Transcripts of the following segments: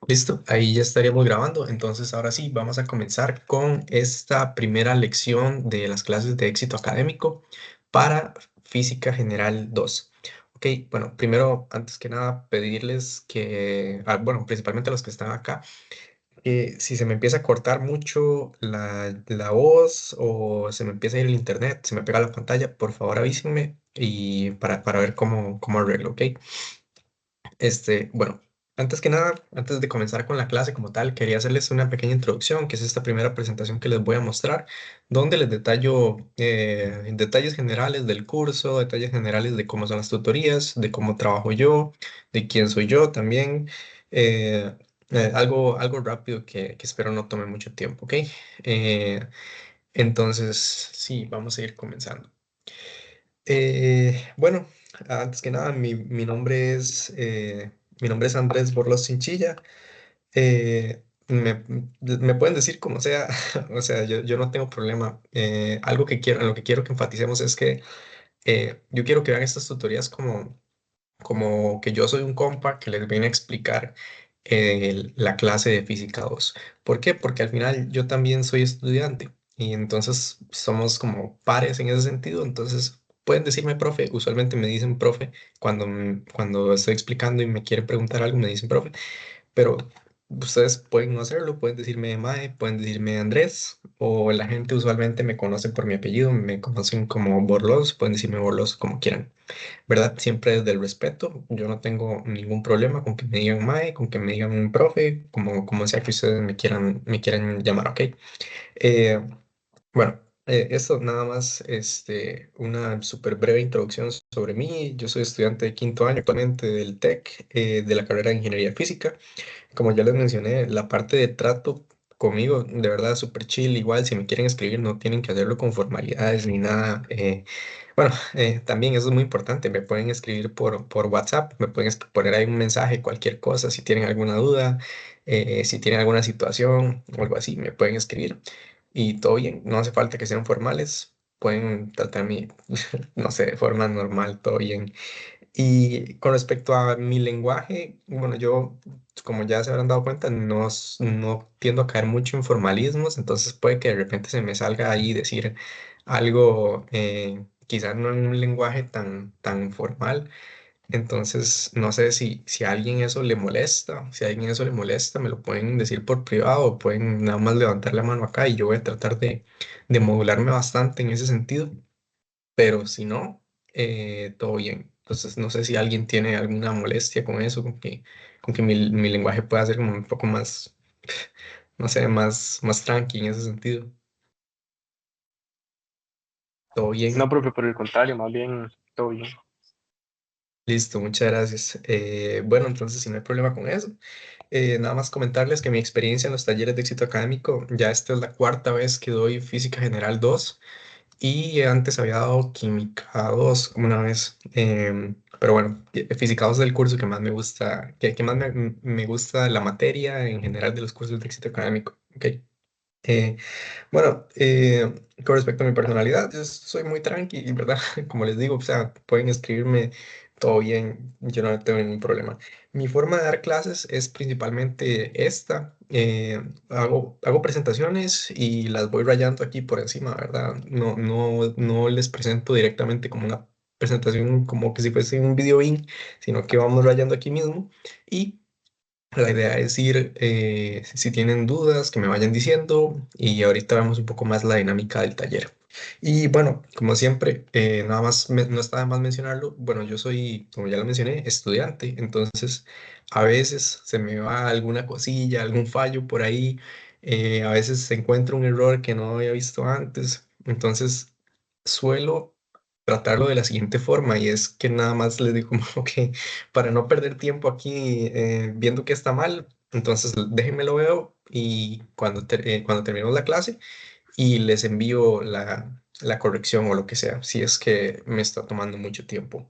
Listo, ahí ya estaríamos grabando. Entonces, ahora sí, vamos a comenzar con esta primera lección de las clases de éxito académico para Física General 2. Ok, bueno, primero, antes que nada, pedirles que, bueno, principalmente a los que están acá, si se me empieza a cortar mucho la voz o se me empieza a ir el internet, se me pega la pantalla, por favor avísenme y para ver cómo arreglo, ¿ok? Bueno, antes que nada, antes de comenzar con la clase como tal, quería hacerles una pequeña introducción, que es esta primera presentación que les voy a mostrar, donde les detallo detalles generales del curso, detalles generales de cómo son las tutorías, de cómo trabajo yo, de quién soy yo también, eh, algo rápido que espero no tome mucho tiempo, ¿ok? Eh, entonces, sí, vamos a ir comenzando. Bueno, antes que nada, mi nombre es Andrés Borlos Chinchilla. Me pueden decir como sea, o sea, yo no tengo problema. Algo que quiero, en lo que quiero que enfaticemos es que yo quiero que vean estas tutorías como que yo soy un compa que les viene a explicar la clase de Física 2. ¿Por qué? Porque al final yo también soy estudiante y entonces somos como pares en ese sentido. Entonces pueden decirme profe, usualmente me dicen profe cuando estoy explicando y me quieren preguntar algo, me dicen profe, pero ustedes pueden no hacerlo, pueden decirme Mae, pueden decirme Andrés, o la gente usualmente me conoce por mi apellido, me conocen como Borlos, pueden decirme Borlos como quieran. ¿Verdad? Siempre desde el respeto. Yo no tengo ningún problema con que me digan mae, con que me digan un profe, como sea que ustedes me quieran llamar, ¿ok? Eh, bueno, esto nada más, una súper breve introducción sobre mí. Yo soy estudiante de quinto año actualmente del TEC, de la carrera de Ingeniería Física. Como ya les mencioné, la parte de trato conmigo, de verdad, súper chill. Igual, si me quieren escribir, no tienen que hacerlo con formalidades ni nada. Bueno, también eso es muy importante. Me pueden escribir por WhatsApp, me pueden poner ahí un mensaje, cualquier cosa, si tienen alguna duda, si tienen alguna situación o algo así, me pueden escribir. Y todo bien, no hace falta que sean formales. Pueden tratarme, no sé, de forma normal, todo bien. Y con respecto a mi lenguaje, bueno, yo, como ya se habrán dado cuenta, no tiendo a caer mucho en formalismos, entonces puede que de repente se me salga ahí decir algo, quizás no en un lenguaje tan formal. Entonces, no sé si a alguien eso le molesta, si a alguien eso le molesta, me lo pueden decir por privado, o pueden nada más levantar la mano acá y yo voy a tratar de modularme bastante en ese sentido, pero si no, todo bien. Entonces, no sé si alguien tiene alguna molestia con eso, con que mi lenguaje pueda ser como un poco más, no sé, más tranqui en ese sentido. Todo No, bien. profe, por el contrario, más bien todo bien. Listo, muchas gracias. Bueno, entonces, si no hay problema con eso, nada más comentarles que mi experiencia en los talleres de éxito académico, ya esta es la cuarta vez que doy Física General 2. Y antes había dado Química 2 como una vez. Pero bueno, Física 2 es el curso que más me gusta, que más me gusta la materia en general de los cursos de éxito académico. ¿Ok? Eh, bueno, con respecto a mi personalidad, yo soy muy tranqui, ¿verdad? Como les digo, o sea, pueden escribirme todo bien, yo no tengo ningún problema. Mi forma de dar clases es principalmente esta. Hago presentaciones y las voy rayando aquí por encima, ¿verdad? No les presento directamente como una presentación, como que si fuese un video in, sino que vamos rayando aquí mismo. Y la idea es ir, si tienen dudas, que me vayan diciendo y ahorita vemos un poco más la dinámica del taller. Y bueno, como siempre, nada más, no está de más mencionarlo, bueno, yo soy, como ya lo mencioné, estudiante, entonces a veces se me va alguna cosilla, algún fallo por ahí, a veces se encuentra un error que no había visto antes, entonces suelo tratarlo de la siguiente forma y es que nada más les digo como que para no perder tiempo aquí viendo que está mal, entonces déjenme lo veo y cuando terminemos la clase y les envío la corrección o lo que sea, si es que me está tomando mucho tiempo.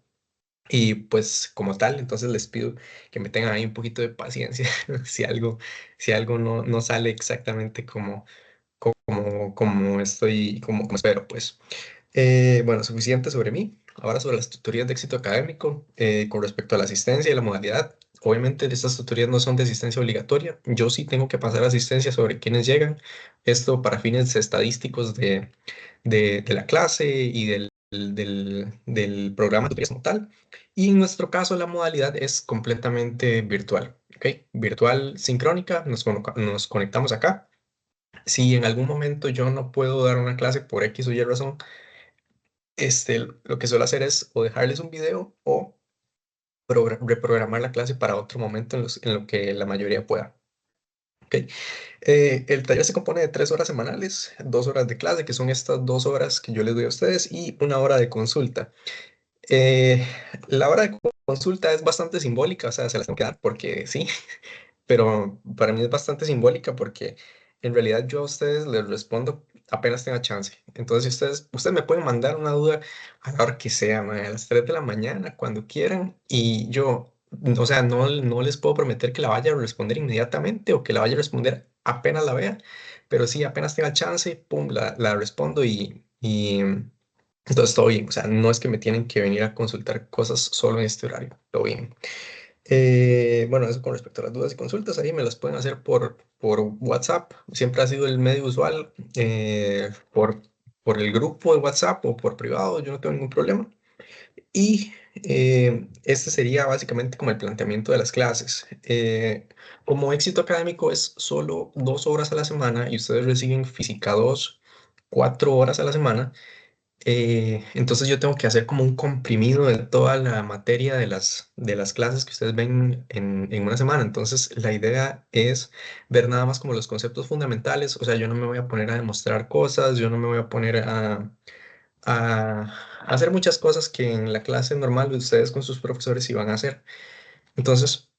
Y pues como tal, entonces les pido que me tengan ahí un poquito de paciencia si algo no sale exactamente como espero, pues. Bueno, suficiente sobre mí. Ahora sobre las tutorías de éxito académico con respecto a la asistencia y la modalidad. Obviamente estas tutorías no son de asistencia obligatoria. Yo sí tengo que pasar asistencia sobre quienes llegan. Esto para fines estadísticos de la clase y del programa de tutorías como tal. Y en nuestro caso la modalidad es completamente virtual. ¿Ok? Virtual sincrónica, nos conectamos acá. Si en algún momento yo no puedo dar una clase por X o Y razón, lo que suelo hacer es o dejarles un video o reprogramar la clase para otro momento en lo que la mayoría pueda. ¿Ok? El taller se compone de 3 horas semanales, 2 horas de clase, que son estas 2 horas que yo les doy a ustedes, y 1 hora de consulta. Eh, la hora de consulta es bastante simbólica, o sea, se las tengo que dar porque sí, pero para mí es bastante simbólica porque en realidad yo a ustedes les respondo apenas tenga chance. Entonces, si ustedes me pueden mandar una duda a la hora que sea, mae, a las 3 de la mañana, cuando quieran, y yo, o sea, no les puedo prometer que la vaya a responder inmediatamente o que la vaya a responder apenas la vea, pero sí, apenas tenga chance, pum, la respondo y entonces todo bien. O sea, no es que me tienen que venir a consultar cosas solo en este horario, todo bien. Bueno, eso con respecto a las dudas y consultas, ahí me las pueden hacer por WhatsApp. Siempre ha sido el medio usual, por el grupo de WhatsApp o por privado, yo no tengo ningún problema. Y este sería básicamente como el planteamiento de las clases. Como éxito académico es solo 2 horas a la semana y ustedes reciben física 2, 4 horas a la semana. Entonces yo tengo que hacer como un comprimido de toda la materia de las clases que ustedes ven en una semana. Entonces la idea es ver nada más como los conceptos fundamentales. O sea, yo no me voy a poner a demostrar cosas, yo no me voy a poner a hacer muchas cosas que en la clase normal ustedes con sus profesores iban a hacer. Entonces,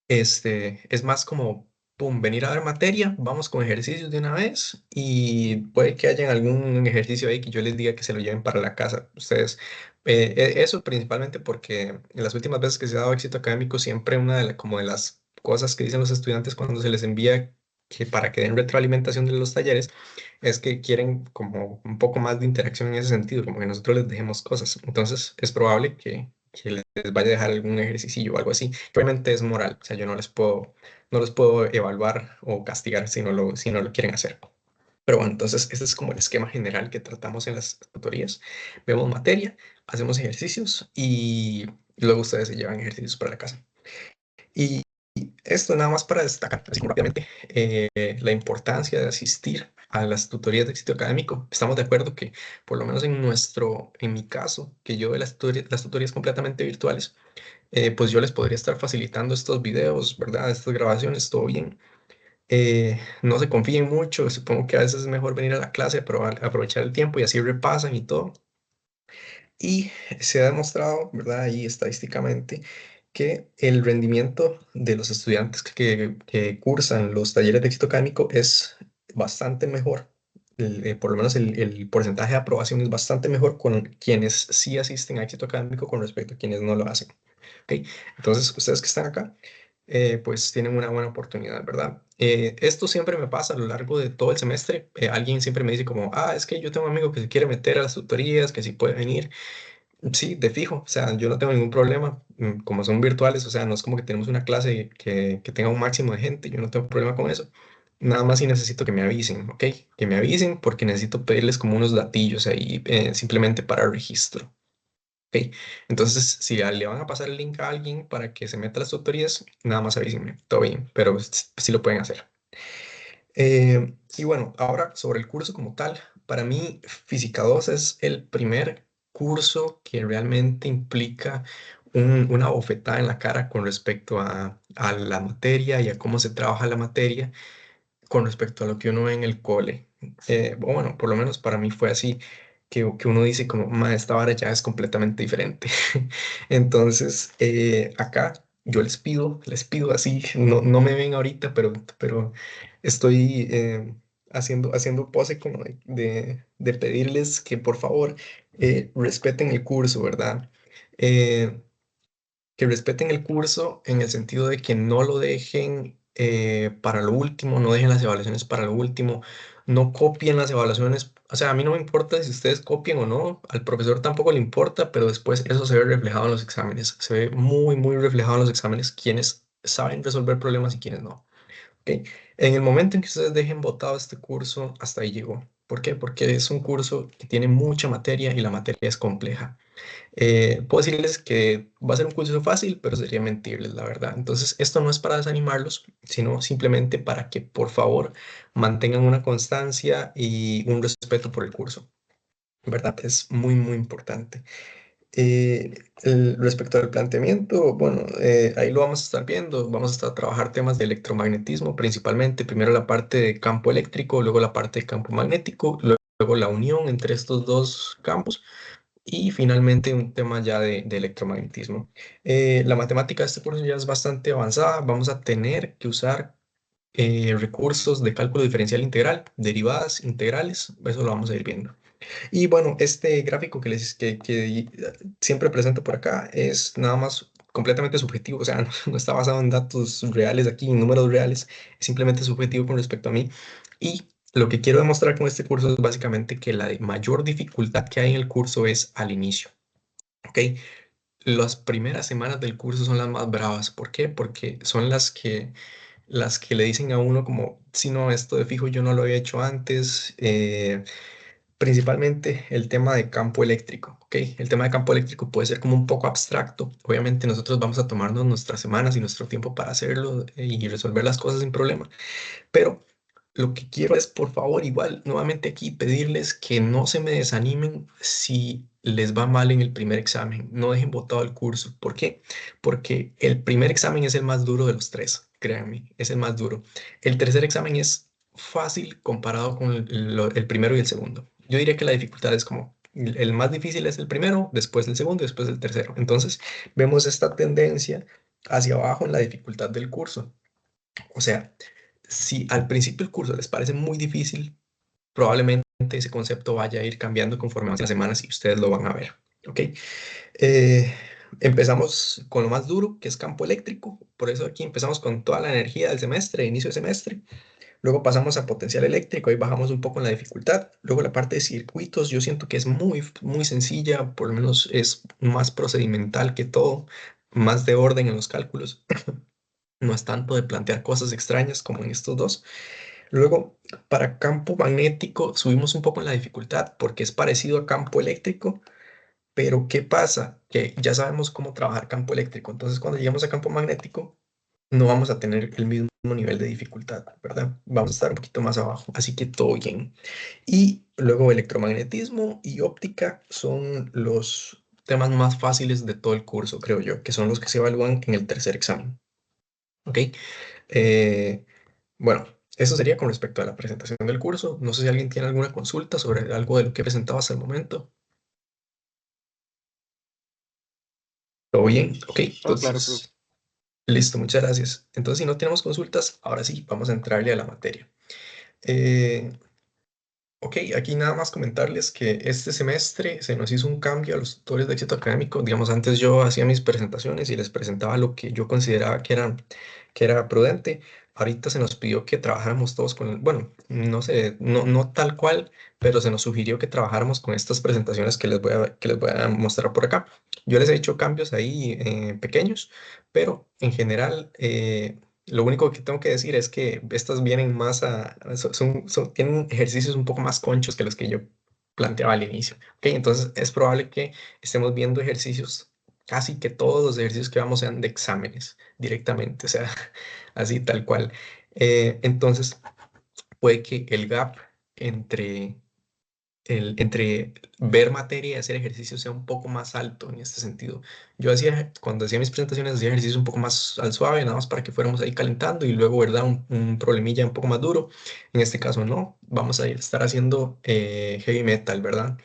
es más como, pum, venir a ver materia, vamos con ejercicios de una vez y puede que haya algún ejercicio ahí que yo les diga que se lo lleven para la casa. Ustedes, eso principalmente porque en las últimas veces que se ha dado éxito académico, siempre una como de las cosas que dicen los estudiantes cuando se les envía que para que den retroalimentación de los talleres es que quieren como un poco más de interacción en ese sentido, como que nosotros les dejemos cosas. Entonces es probable que les vaya a dejar algún ejercicio o algo así. Obviamente es moral, o sea, yo no les puedo evaluar o castigar si no lo quieren hacer. Pero bueno, entonces ese es como el esquema general que tratamos en las tutorías. Vemos materia, hacemos ejercicios y luego ustedes se llevan ejercicios para la casa. Y esto nada más para destacar, así como rápidamente, la importancia de asistir a las tutorías de éxito académico. Estamos de acuerdo que, por lo menos en mi caso, que yo de las tutorías completamente virtuales, pues yo les podría estar facilitando estos videos, ¿verdad? Estas grabaciones, todo bien. No se confíen mucho, supongo que a veces es mejor venir a la clase, aprovechar el tiempo y así repasan y todo. Y se ha demostrado, ¿verdad? Ahí estadísticamente que el rendimiento de los estudiantes que cursan los talleres de éxito académico es bastante mejor. Por lo menos el porcentaje de aprobación es bastante mejor con quienes sí asisten a éxito académico con respecto a quienes no lo hacen. ¿Ok? Entonces, ustedes que están acá, pues tienen una buena oportunidad, ¿verdad? Esto siempre me pasa a lo largo de todo el semestre. Alguien siempre me dice como, es que yo tengo un amigo que se quiere meter a las tutorías, que si puede venir. Sí, de fijo, o sea, yo no tengo ningún problema. Como son virtuales, o sea, no es como que tenemos una clase que tenga un máximo de gente, yo no tengo problema con eso. Nada más si necesito que me avisen, ¿ok? Que me avisen porque necesito pedirles como unos datillos ahí, simplemente para registro. Ok, entonces si le van a pasar el link a alguien para que se meta a las tutorías, nada más avísenme, todo bien, pero sí lo pueden hacer. Y bueno, ahora sobre el curso como tal, para mí Física 2 es el primer curso que realmente implica una bofetada en la cara con respecto a la materia y a cómo se trabaja la materia con respecto a lo que uno ve en el cole. O bueno, por lo menos para mí fue así, que uno dice como, esta vara ya es completamente diferente. Entonces, acá yo les pido así, no me ven ahorita, pero estoy haciendo pose como de pedirles que por favor respeten el curso, ¿verdad? Eh, que respeten el curso en el sentido de que no lo dejen para lo último, no dejen las evaluaciones para lo último. no copien las evaluaciones. O sea, a mí no me importa si ustedes copien o no, al profesor tampoco le importa, pero después eso se ve reflejado en los exámenes. Se ve muy, muy reflejado en los exámenes quienes saben resolver problemas y quienes no. ¿Ok? En el momento en que ustedes dejen botado este curso, hasta ahí llegó. ¿Por qué? Porque es un curso que tiene mucha materia y la materia es compleja. Puedo decirles que va a ser un curso fácil, pero sería mentirles, la verdad. Entonces, esto no es para desanimarlos, sino simplemente para que, por favor, mantengan una constancia y un respeto por el curso, ¿verdad? Es muy, muy importante. Respecto al planteamiento, bueno, ahí lo vamos a estar viendo. Vamos a estar trabajar temas de electromagnetismo, principalmente. Primero la parte de campo eléctrico, luego la parte de campo magnético, luego la unión entre estos dos campos y finalmente un tema ya de electromagnetismo. La matemática de este curso ya es bastante avanzada. Vamos a tener que usar recursos de cálculo diferencial integral, derivadas integrales. Eso lo vamos a ir viendo. Y bueno, este gráfico que siempre presento por acá es nada más completamente subjetivo, o sea, no está basado en datos reales aquí, en números reales, es simplemente subjetivo con respecto a mí. Y lo que quiero demostrar con este curso es básicamente que la mayor dificultad que hay en el curso es al inicio, ¿ok? Las primeras semanas del curso son las más bravas. ¿Por qué? Porque son las que le dicen a uno como, si no, esto de fijo yo no lo había hecho antes. Principalmente el tema de campo eléctrico, ¿ok? El tema de campo eléctrico puede ser como un poco abstracto. Obviamente nosotros vamos a tomarnos nuestras semanas y nuestro tiempo para hacerlo y resolver las cosas sin problema, pero lo que quiero es, por favor, igual, nuevamente aquí pedirles que no se me desanimen si les va mal en el primer examen. No dejen botado el curso. ¿Por qué? Porque el primer examen es el más duro de los tres, créanme, es el más duro. El tercer examen es fácil comparado con el primero y el segundo. Yo diría que la dificultad es como el más difícil es el primero, después el segundo y después el tercero. Entonces, vemos esta tendencia hacia abajo en la dificultad del curso. O sea, si al principio el curso les parece muy difícil, probablemente ese concepto vaya a ir cambiando conforme avancen las semanas y ustedes lo van a ver. ¿Ok? Eh, Empezamos con lo más duro, que es campo eléctrico. Por eso aquí empezamos con toda la energía del semestre, inicio de semestre. Luego pasamos a potencial eléctrico, ahí bajamos un poco en la dificultad. Luego la parte de circuitos, yo siento que es muy, muy sencilla, por lo menos es más procedimental que todo, más de orden en los cálculos. No es tanto de plantear cosas extrañas como en estos dos. Luego, para campo magnético subimos un poco en la dificultad porque es parecido a campo eléctrico, pero ¿qué pasa? Que ya sabemos cómo trabajar campo eléctrico. Entonces, cuando llegamos a campo magnético, no vamos a tener el mismo nivel de dificultad, ¿verdad? Vamos a estar un poquito más abajo, así que todo bien. Y luego electromagnetismo y óptica son los temas más fáciles de todo el curso, creo yo, que son los que se evalúan en el tercer examen. ¿Ok? Eh, bueno, eso sería con respecto a la presentación del curso. No sé si alguien tiene alguna consulta sobre algo de lo que he presentado hasta el momento. ¿Todo bien? Ok, Oh, claro, profe. entonces, listo, muchas gracias. Entonces, si no tenemos consultas, ahora sí, vamos a entrarle a la materia. Eh, Ok, aquí nada más comentarles que este semestre se nos hizo un cambio a los tutores de éxito académico. Digamos, antes yo hacía mis presentaciones y les presentaba lo que yo consideraba que era prudente. Ahorita se nos pidió que trabajáramos todos con, bueno, no sé, no tal cual, pero se nos sugirió que trabajáramos con estas presentaciones que les voy a mostrar por acá. Yo les he hecho cambios ahí pequeños, pero en general lo único que tengo que decir es que estas vienen más tienen ejercicios un poco más conchos que los que yo planteaba al inicio. ¿Ok? Entonces es probable que estemos viendo ejercicios, casi que todos los ejercicios que vamos sean de exámenes directamente, o sea, así tal cual. Entonces puede que el gap entre entre ver materia y hacer ejercicio sea un poco más alto en este sentido. Cuando hacía mis presentaciones, hacía ejercicio un poco más al suave, nada más para que fuéramos ahí calentando y luego, ¿verdad? Un problemilla un poco más duro. En este caso, no, vamos a estar haciendo heavy metal, ¿verdad?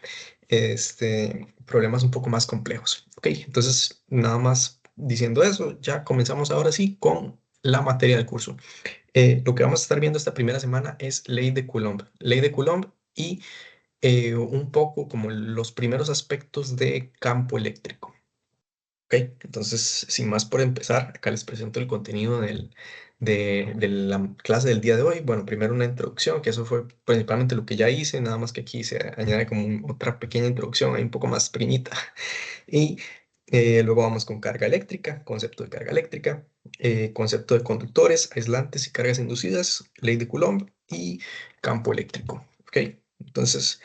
Problemas un poco más complejos. Ok, entonces, nada más diciendo eso, ya comenzamos ahora sí con la materia del curso. Lo que vamos a estar viendo esta primera semana es ley de Coulomb. Ley de Coulomb y un poco como los primeros aspectos de campo eléctrico. Ok, entonces, sin más por empezar, acá les presento el contenido de la clase del día de hoy. Bueno, primero una introducción, que eso fue principalmente lo que ya hice, nada más que aquí se añade como otra pequeña introducción, ahí un poco más pequeñita. Y luego vamos con carga eléctrica, concepto de carga eléctrica, concepto de conductores, aislantes y cargas inducidas, ley de Coulomb y campo eléctrico. ¿Ok? Entonces,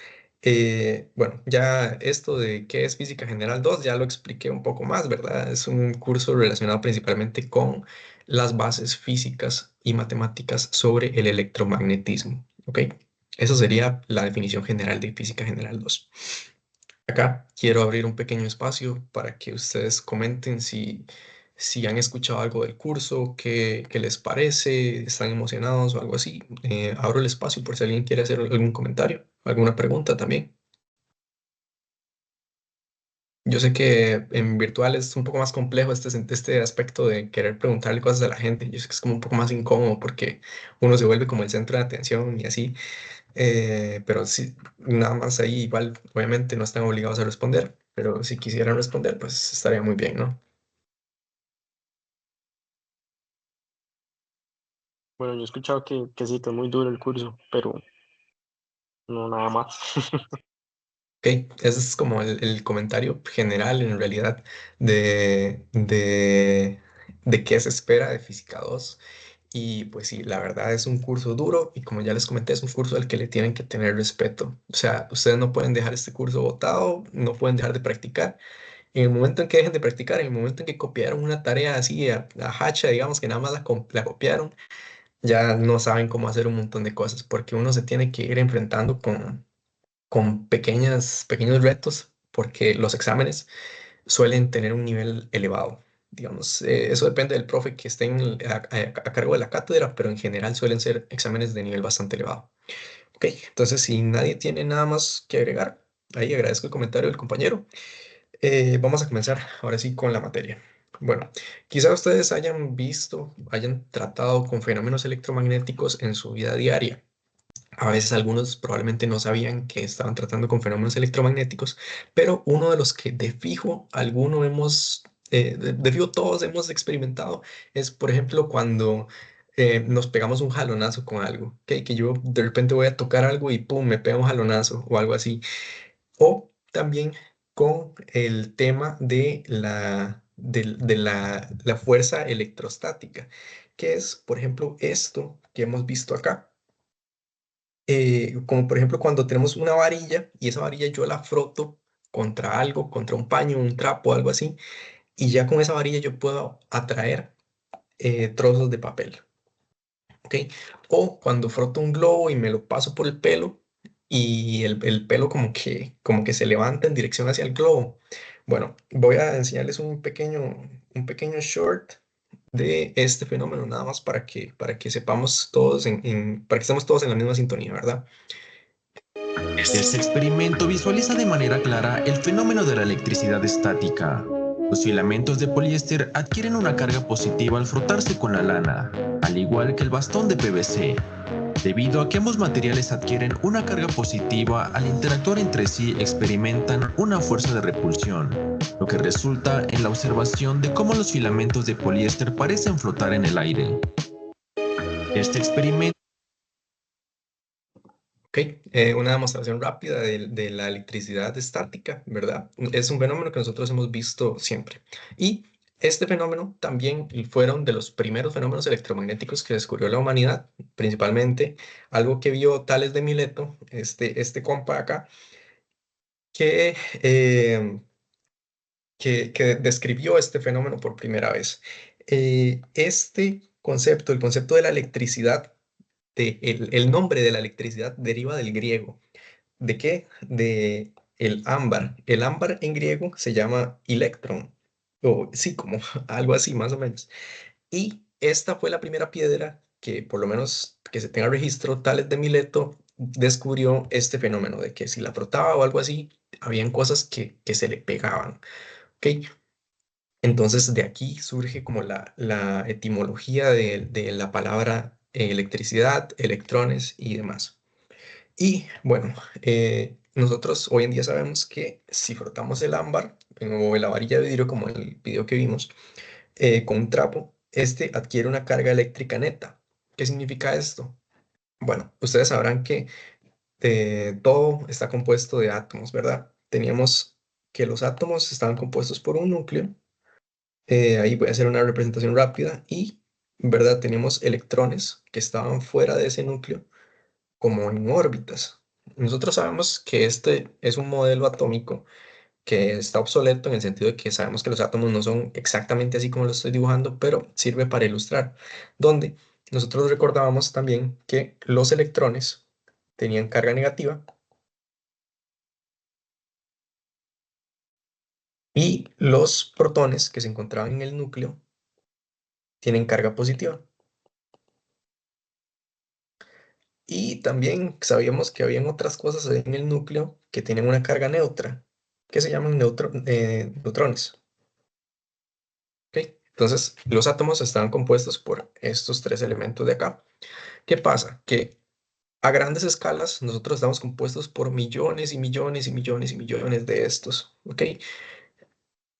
bueno, ya esto de qué es física general 2 ya lo expliqué un poco más, ¿verdad? Es un curso relacionado principalmente con las bases físicas y matemáticas sobre el electromagnetismo. ¿Ok? Eso sería la definición general de física general 2. Acá quiero abrir un pequeño espacio para que ustedes comenten si han escuchado algo del curso, qué les parece, están emocionados o algo así. Abro el espacio por si alguien quiere hacer algún comentario, alguna pregunta también. Yo sé que en virtual es un poco más complejo este aspecto de querer preguntarle cosas a la gente. Yo sé que es como un poco más incómodo porque uno se vuelve como el centro de atención y así. Pero sí, nada más ahí igual, obviamente no están obligados a responder, pero si quisieran responder, pues estaría muy bien, ¿no? Bueno, yo he escuchado que sí, que es muy duro el curso, pero no nada más. Ok, ese es como el comentario general en realidad de qué se espera de Física 2. Y pues sí, la verdad es un curso duro y como ya les comenté, es un curso al que le tienen que tener respeto. O sea, ustedes no pueden dejar este curso botado, no pueden dejar de practicar. En el momento en que dejen de practicar, en el momento en que copiaron una tarea así a hacha, digamos que nada más la copiaron, ya no saben cómo hacer un montón de cosas, porque uno se tiene que ir enfrentando con pequeños retos, porque los exámenes suelen tener un nivel elevado. Digamos, eso depende del profe que esté a cargo de la cátedra, pero en general suelen ser exámenes de nivel bastante elevado. Ok, entonces si nadie tiene nada más que agregar, ahí agradezco el comentario del compañero. Vamos a comenzar ahora sí con la materia. Bueno, quizá ustedes hayan visto, hayan tratado con fenómenos electromagnéticos en su vida diaria. A veces algunos probablemente no sabían que estaban tratando con fenómenos electromagnéticos, pero uno de los que de fijo alguno hemos, de fijo todos hemos experimentado es, por ejemplo, cuando nos pegamos un jalonazo con algo, ¿ok? Que yo de repente voy a tocar algo y pum, me pega un jalonazo o algo así. O también con el tema de la fuerza electrostática, que es, por ejemplo, esto que hemos visto acá. Como por ejemplo cuando tenemos una varilla y esa varilla yo la froto contra algo, contra un paño, un trapo, algo así, y ya con esa varilla yo puedo atraer trozos de papel. ¿Ok? O cuando froto un globo y me lo paso por el pelo y el pelo como que se levanta en dirección hacia el globo. Bueno, voy a enseñarles un pequeño short de este fenómeno, nada más para que sepamos todos para que estemos todos en la misma sintonía, ¿verdad? Este experimento visualiza de manera clara el fenómeno de la electricidad estática. Los filamentos de poliéster adquieren una carga positiva al frotarse con la lana, al igual que el bastón de PVC. Debido a que ambos materiales adquieren una carga positiva al interactuar entre sí, experimentan una fuerza de repulsión, lo que resulta en la observación de cómo los filamentos de poliéster parecen flotar en el aire. Este experimento Ok, una demostración rápida de la electricidad estática, ¿verdad? Es un fenómeno que nosotros hemos visto siempre. Y este fenómeno también fueron de los primeros fenómenos electromagnéticos que descubrió la humanidad, principalmente algo que vio Tales de Mileto, este compa acá, que, eh, que describió este fenómeno por primera vez. Este concepto, el concepto de la electricidad, el nombre de la electricidad deriva del griego. ¿De qué? De el ámbar. El ámbar en griego se llama electron, o sí, como algo así más o menos. Y esta fue la primera piedra que, por lo menos que se tenga registro, Tales de Mileto descubrió este fenómeno de que si la frotaba o algo así, habían cosas que se le pegaban. ¿Ok? Entonces de aquí surge como la etimología de la palabra electricidad, electrones y demás. Y bueno, nosotros hoy en día sabemos que si frotamos el ámbar o la varilla de vidrio, como en el video que vimos, con un trapo, este adquiere una carga eléctrica neta. ¿Qué significa esto? Bueno, ustedes sabrán que todo está compuesto de átomos, ¿verdad? Teníamos que los átomos estaban compuestos por un núcleo. Ahí voy a hacer una representación rápida y, ¿verdad? Teníamos electrones que estaban fuera de ese núcleo como en órbitas. Nosotros sabemos que este es un modelo atómico que está obsoleto en el sentido de que sabemos que los átomos no son exactamente así como lo estoy dibujando, pero sirve para ilustrar, donde nosotros recordábamos también que los electrones tenían carga negativa y los protones que se encontraban en el núcleo tienen carga positiva. Y también sabíamos que habían otras cosas en el núcleo que tienen una carga neutra, que se llaman neutrones. ¿Ok? Entonces, los átomos están compuestos por estos tres elementos de acá. ¿Qué pasa? Que a grandes escalas nosotros estamos compuestos por millones y millones y millones y millones de estos. ¿Ok?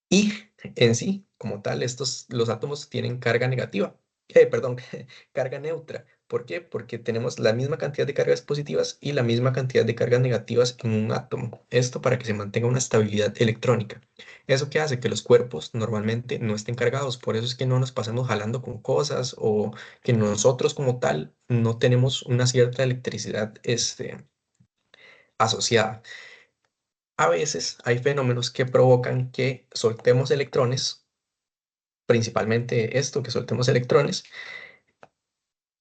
Y en sí, como tal, los átomos tienen carga negativa. Perdón, carga neutra. ¿Por qué? Porque tenemos la misma cantidad de cargas positivas y la misma cantidad de cargas negativas en un átomo. Esto para que se mantenga una estabilidad electrónica. Eso que hace que los cuerpos normalmente no estén cargados. Por eso es que no nos pasamos jalando con cosas o que nosotros como tal no tenemos una cierta electricidad asociada. A veces hay fenómenos que provocan que soltemos electrones, principalmente esto, que soltemos electrones,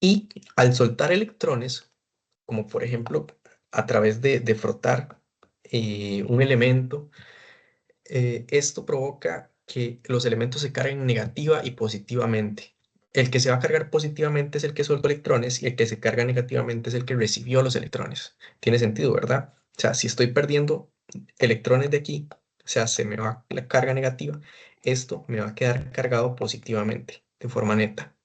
y al soltar electrones, como por ejemplo a través de frotar un elemento, esto provoca que los elementos se carguen negativa y positivamente. El que se va a cargar positivamente es el que soltó electrones y el que se carga negativamente es el que recibió los electrones. Tiene sentido, ¿verdad? O sea, si estoy perdiendo electrones de aquí, o sea, se me va la carga negativa, esto me va a quedar cargado positivamente, de forma neta.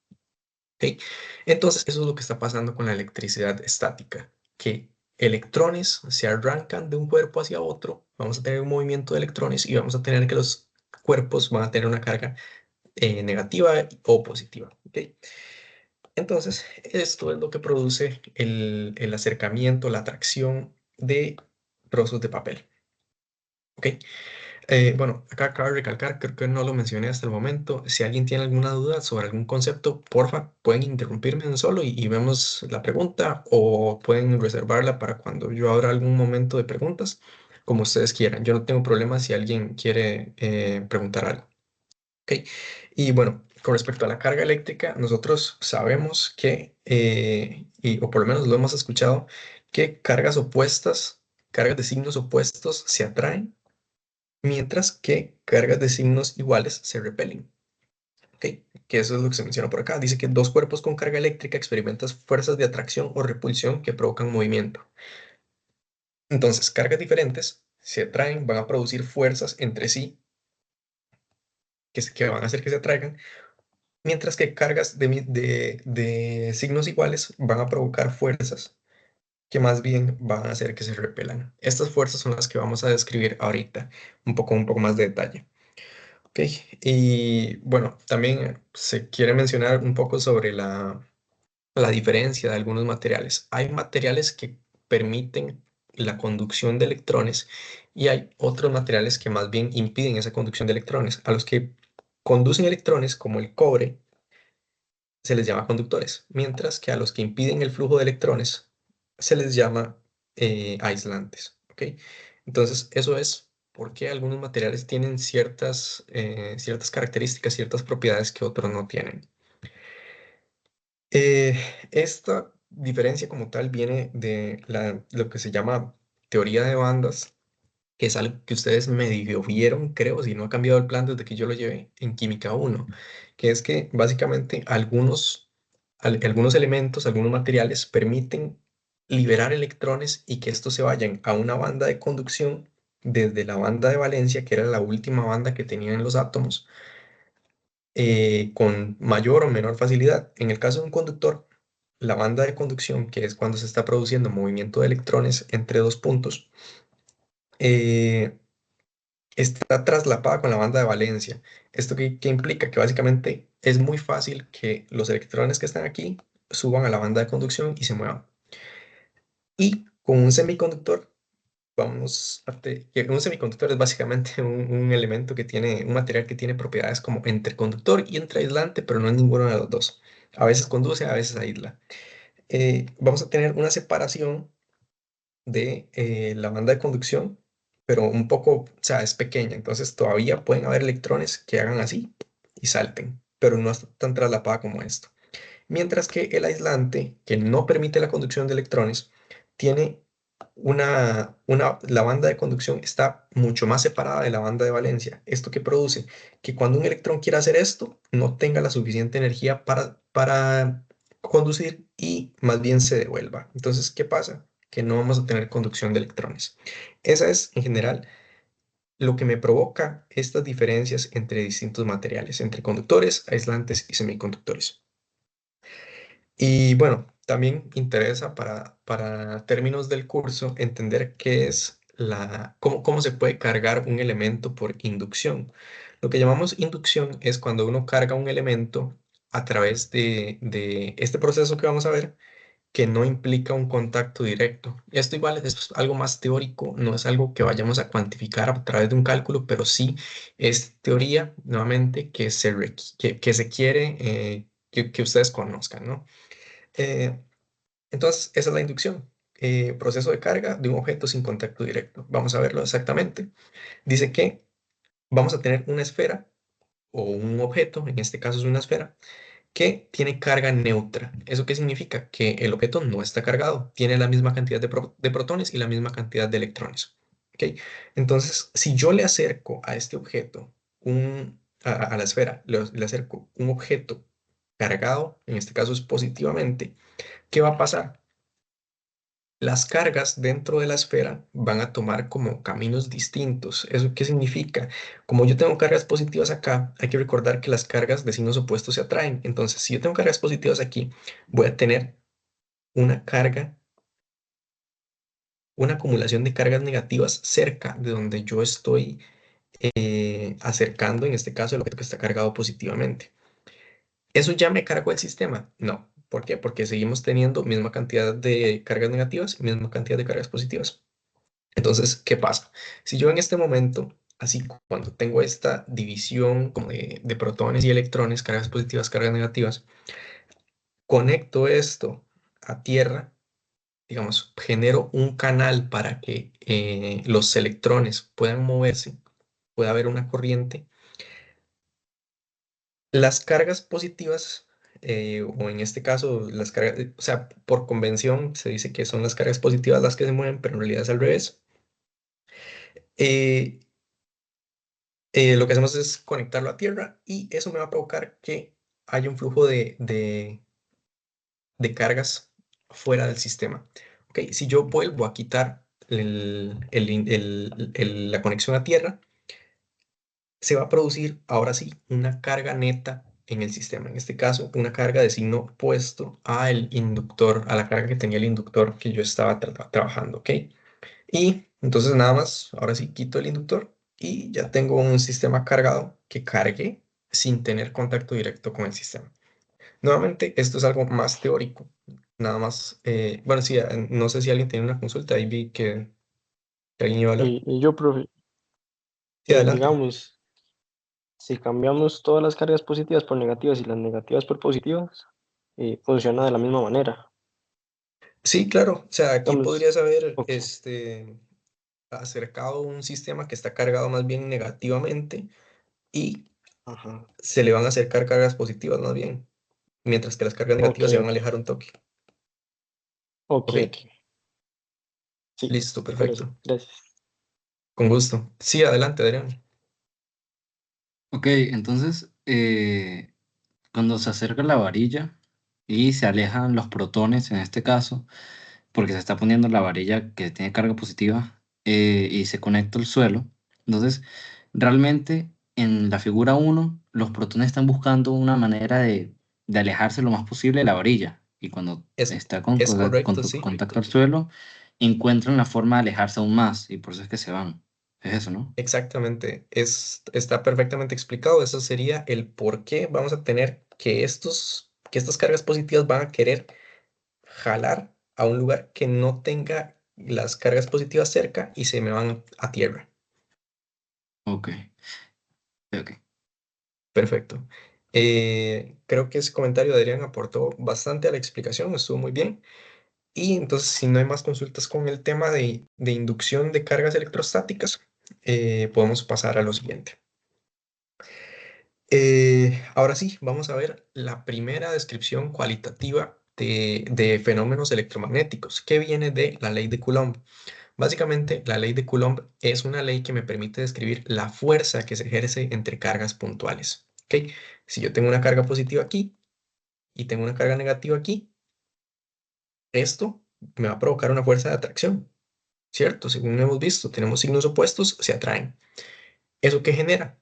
¿Ok? Entonces, eso es lo que está pasando con la electricidad estática, que electrones se arrancan de un cuerpo hacia otro, vamos a tener un movimiento de electrones y vamos a tener que los cuerpos van a tener una carga negativa o positiva. ¿Ok? Entonces, esto es lo que produce el acercamiento, la atracción de trozos de papel. ¿Ok? Bueno, acá acabo de recalcar, creo que no lo mencioné hasta el momento. Si alguien tiene alguna duda sobre algún concepto, porfa, pueden interrumpirme en solo y vemos la pregunta o pueden reservarla para cuando yo abra algún momento de preguntas, como ustedes quieran. Yo no tengo problema si alguien quiere preguntar algo. ¿Ok? Y bueno, con respecto a la carga eléctrica, nosotros sabemos que, o por lo menos lo hemos escuchado, que cargas opuestas, cargas de signos opuestos se atraen mientras que cargas de signos iguales se repelen. ¿Ok? Que eso es lo que se menciona por acá. Dice que dos cuerpos con carga eléctrica experimentan fuerzas de atracción o repulsión que provocan movimiento. Entonces, cargas diferentes se atraen, van a producir fuerzas entre sí que van a hacer que se atraigan, mientras que cargas de signos iguales van a provocar fuerzas que más bien van a hacer que se repelan. Estas fuerzas son las que vamos a describir ahorita, un poco más de detalle. Ok, y bueno, también se quiere mencionar un poco sobre la diferencia de algunos materiales. Hay materiales que permiten la conducción de electrones y hay otros materiales que más bien impiden esa conducción de electrones. A los que conducen electrones, como el cobre, se les llama conductores, mientras que a los que impiden el flujo de electrones se les llama aislantes. ¿Ok? Entonces, eso es porque algunos materiales tienen ciertas características, ciertas propiedades que otros no tienen. Eh, Esta diferencia como tal viene de lo que se llama teoría de bandas, que es algo que ustedes medio vieron, creo, si no ha cambiado el plan desde que yo lo llevé en Química 1, que es que básicamente algunos elementos, algunos materiales permiten liberar electrones y que estos se vayan a una banda de conducción desde la banda de valencia, que era la última banda que tenían los átomos, con mayor o menor facilidad. En el caso de un conductor, la banda de conducción, que es cuando se está produciendo movimiento de electrones entre dos puntos, eh, está traslapada con la banda de valencia. ¿Esto qué implica? Que básicamente es muy fácil que los electrones que están aquí suban a la banda de conducción y se muevan. Y con un semiconductor, que un semiconductor es básicamente un elemento que tiene, un material que tiene propiedades como entre conductor y entre aislante, pero no es ninguno de los dos. A veces conduce, a veces aísla. Vamos a tener una separación de la banda de conducción, pero un poco, o sea, es pequeña, entonces todavía pueden haber electrones que hagan así y salten, pero no está tan traslapada como esto. Mientras que el aislante, que no permite la conducción de electrones, tiene la banda de conducción está mucho más separada de la banda de valencia. ¿Esto qué produce? Que cuando un electrón quiera hacer esto, no tenga la suficiente energía para conducir y más bien se devuelva. Entonces, ¿qué pasa? Que no vamos a tener conducción de electrones. Esa es, en general, lo que me provoca estas diferencias entre distintos materiales, entre conductores, aislantes y semiconductores. Y bueno, también interesa para términos del curso entender qué es cómo se puede cargar un elemento por inducción. Lo que llamamos inducción es cuando uno carga un elemento a través de este proceso que vamos a ver, que no implica un contacto directo. Esto igual es algo más teórico, no es algo que vayamos a cuantificar a través de un cálculo, pero sí es teoría, nuevamente, que se quiere que ustedes conozcan, ¿no? Eh, entonces, esa es la inducción. Proceso de carga de un objeto sin contacto directo. Vamos a verlo exactamente. Dice que vamos a tener una esfera o un objeto, en este caso es una esfera, que tiene carga neutra. ¿Eso qué significa? Que el objeto no está cargado, tiene la misma cantidad de protones y la misma cantidad de electrones. ¿Ok? Entonces, si yo le acerco a este objeto, a la esfera, le acerco un objeto cargado, en este caso es positivamente, ¿qué va a pasar? Las cargas dentro de la esfera van a tomar como caminos distintos. ¿Eso qué significa? Como yo tengo cargas positivas acá, hay que recordar que las cargas de signos opuestos se atraen. Entonces, si yo tengo cargas positivas aquí, voy a tener una carga, una acumulación de cargas negativas cerca de donde yo estoy acercando, en este caso, el objeto que está cargado positivamente. ¿Eso ya me cargó el sistema? No. ¿Por qué? Porque seguimos teniendo misma cantidad de cargas negativas y misma cantidad de cargas positivas. Entonces, ¿qué pasa? Si yo en este momento, así cuando tengo esta división como de protones y electrones, cargas positivas, cargas negativas, conecto esto a tierra, digamos, genero un canal para que los electrones puedan moverse, pueda haber una corriente, las cargas positivas, o en este caso, las cargas, o sea, por convención se dice que son las cargas positivas las que se mueven, pero en realidad es al revés. Eh, lo que hacemos es conectarlo a tierra y eso me va a provocar que haya un flujo de cargas fuera del sistema. Ok, si yo vuelvo a quitar la conexión a tierra, se va a producir ahora sí una carga neta en el sistema. En este caso, una carga de signo opuesto al inductor, a la carga que tenía el inductor que yo estaba trabajando. Ok. Y entonces nada más, ahora sí quito el inductor y ya tengo un sistema cargado que cargue sin tener contacto directo con el sistema. Nuevamente, esto es algo más teórico. Nada más, bueno, sí, no sé si alguien tiene una consulta, ahí vi que alguien iba a hablar. Y yo, profe, Sí, adelante. digamos, si cambiamos todas las cargas positivas por negativas y las negativas por positivas, funciona de la misma manera. Sí, claro, o sea, aquí Digamos, podrías haber ok, acercado un sistema que está cargado más bien negativamente y ajá, se le van a acercar cargas positivas más bien, mientras que las cargas ok, negativas se van a ok, alejar un toque. ok, ¿Ok? ok. Sí, Listo, por eso, perfecto. gracias. Con gusto. Sí, adelante, Adrián. Ok, entonces, cuando se acerca la varilla y se alejan los protones, en este caso, porque se está poniendo la varilla que tiene carga positiva y se conecta al suelo, entonces, realmente en la figura uno los protones están buscando una manera de alejarse lo más posible de la varilla y cuando Es, está con, es correcto, con sí. contacto al suelo, encuentran la forma de alejarse aún más y por eso es que se van. Es eso, ¿no? Exactamente, está perfectamente explicado. Eso sería el por qué vamos a tener que estas cargas positivas van a querer jalar a un lugar que no tenga las cargas positivas cerca y se me van a tierra. Ok, ok. Perfecto. Creo que ese comentario de Adrián aportó bastante a la explicación, estuvo muy bien. Y entonces, si no hay más consultas con el tema de inducción de cargas electrostáticas, podemos pasar a lo siguiente. Ahora sí, vamos a ver la primera descripción cualitativa de fenómenos electromagnéticos que viene de la ley de Coulomb. Básicamente, la ley de Coulomb es una ley que me permite describir la fuerza que se ejerce entre cargas puntuales. ¿Ok? Si yo tengo una carga positiva aquí y tengo una carga negativa aquí, esto me va a provocar una fuerza de atracción, ¿cierto? Según hemos visto, tenemos signos opuestos, se atraen. ¿Eso qué genera?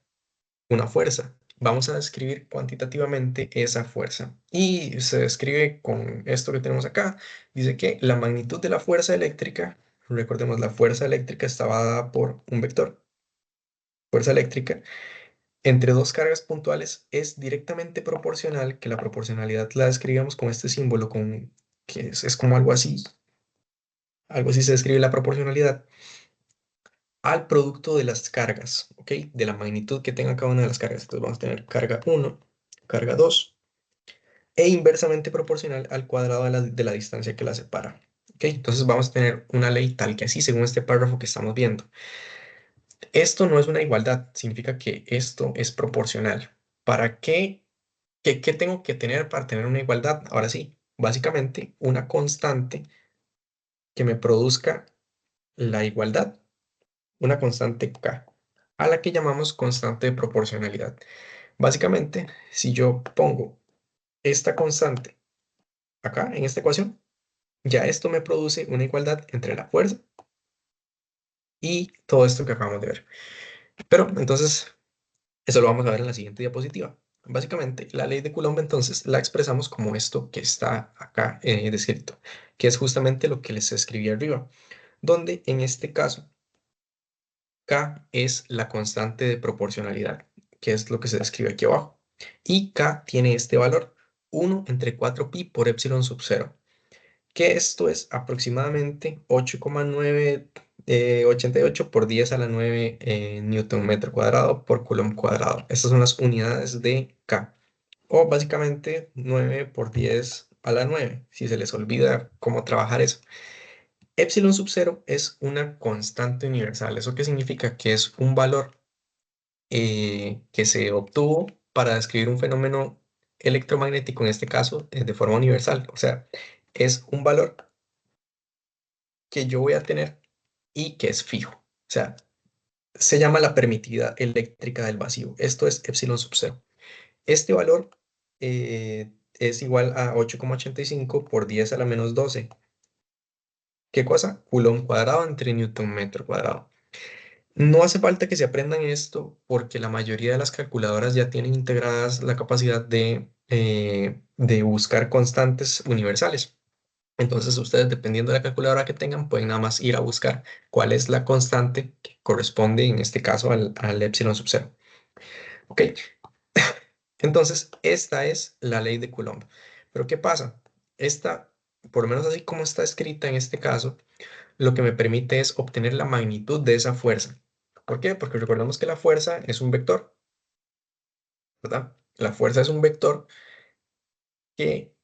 Una fuerza. Vamos a describir cuantitativamente esa fuerza. Y se describe con esto que tenemos acá. Dice que la magnitud de la fuerza eléctrica, recordemos, la fuerza eléctrica estaba dada por un vector. Fuerza eléctrica entre dos cargas puntuales es directamente proporcional, que la proporcionalidad la describíamos con este símbolo, que es como algo así. Algo así se describe la proporcionalidad al producto de las cargas, ¿ok? De la magnitud que tenga cada una de las cargas. Entonces vamos a tener carga 1, carga 2, e inversamente proporcional al cuadrado de la distancia que la separa. ¿Ok? Entonces vamos a tener una ley tal que así, según este párrafo que estamos viendo. Esto no es una igualdad, significa que esto es proporcional. ¿Para qué? ¿Qué tengo que tener para tener una igualdad? Ahora sí, básicamente una constante que me produzca la igualdad, una constante K, a la que llamamos constante de proporcionalidad. Básicamente, si yo pongo esta constante acá en esta ecuación, ya esto me produce una igualdad entre la fuerza y todo esto que acabamos de ver. Pero entonces, eso lo vamos a ver en la siguiente diapositiva. Básicamente, la ley de Coulomb entonces la expresamos como esto que está acá descrito, que es justamente lo que les escribí arriba, donde en este caso K es la constante de proporcionalidad, que es lo que se describe aquí abajo. Y K tiene este valor, 1 entre 4pi por epsilon sub 0, que esto es aproximadamente 8,988 por 10 a la 9 newton metro cuadrado por coulomb cuadrado. Estas son las unidades de K. O básicamente 9 por 10 a la 9, si se les olvida cómo trabajar eso. Epsilon sub 0 es una constante universal. ¿Eso qué significa? Que es un valor que se obtuvo para describir un fenómeno electromagnético, en este caso, de forma universal. O sea, es un valor que yo voy a tener y que es fijo. O sea, se llama la permitividad eléctrica del vacío. Esto es epsilon sub 0. Este valor es igual a 8,85 por 10 a la menos 12. ¿Qué cosa? Coulomb cuadrado entre newton metro cuadrado. No hace falta que se aprendan esto porque la mayoría de las calculadoras ya tienen integradas la capacidad de buscar constantes universales. Entonces ustedes, dependiendo de la calculadora que tengan, pueden nada más ir a buscar cuál es la constante que corresponde en este caso al epsilon sub 0. Ok, entonces esta es la ley de Coulomb. Pero ¿qué pasa? Esta, por lo menos así como está escrita en este caso, lo que me permite es obtener la magnitud de esa fuerza. ¿Por qué? Porque recordemos que la fuerza es un vector, ¿verdad? La fuerza es un vector que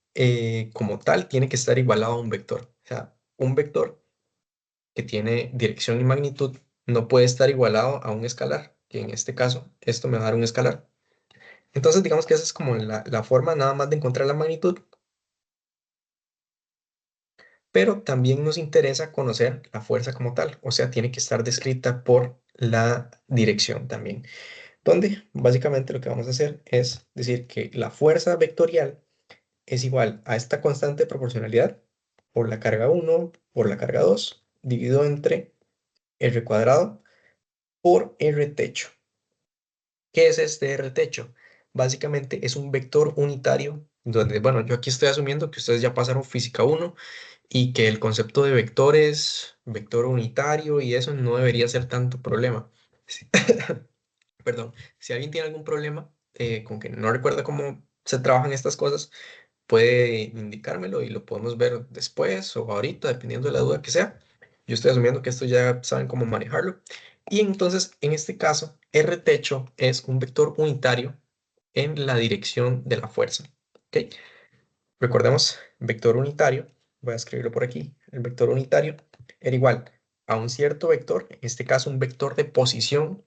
como tal tiene que estar igualado a un vector. O sea, un vector que tiene dirección y magnitud no puede estar igualado a un escalar, que en este caso esto me va a dar un escalar. Entonces digamos que esa es como la forma nada más de encontrar la magnitud, pero también nos interesa conocer la fuerza como tal, o sea, tiene que estar descrita por la dirección también, donde básicamente lo que vamos a hacer es decir que la fuerza vectorial es igual a esta constante de proporcionalidad por la carga 1 por la carga 2 dividido entre r cuadrado por r techo. ¿Qué es este r techo? Básicamente es un vector unitario donde, bueno, yo aquí estoy asumiendo que ustedes ya pasaron física 1 y que el concepto de vectores, vector unitario y eso no debería ser tanto problema. Sí. Perdón, si alguien tiene algún problema con que no recuerda cómo se trabajan estas cosas, puede indicármelo y lo podemos ver después o ahorita, dependiendo de la duda que sea. Yo estoy asumiendo que esto ya saben cómo manejarlo. Y entonces, en este caso, R techo es un vector unitario en la dirección de la fuerza. ¿Ok? Recordemos, vector unitario, voy a escribirlo por aquí, el vector unitario era igual a un cierto vector, en este caso un vector de posición,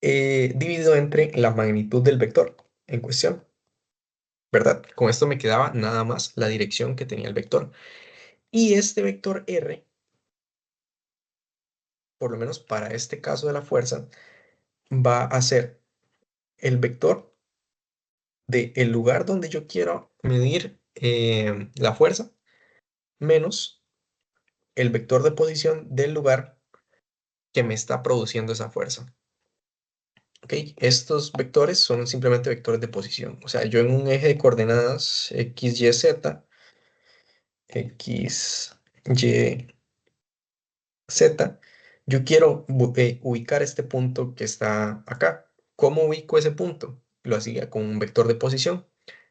dividido entre la magnitud del vector en cuestión, ¿verdad? Con esto me quedaba nada más la dirección que tenía el vector. Y este vector R, por lo menos para este caso de la fuerza, va a ser el vector del lugar donde yo quiero medir la fuerza menos el vector de posición del lugar que me está produciendo esa fuerza. ¿Ok? Estos vectores son simplemente vectores de posición. O sea, yo en un eje de coordenadas x, y, z, x, y, z, yo quiero ubicar este punto que está acá. ¿Cómo ubico ese punto? Lo hacía con un vector de posición.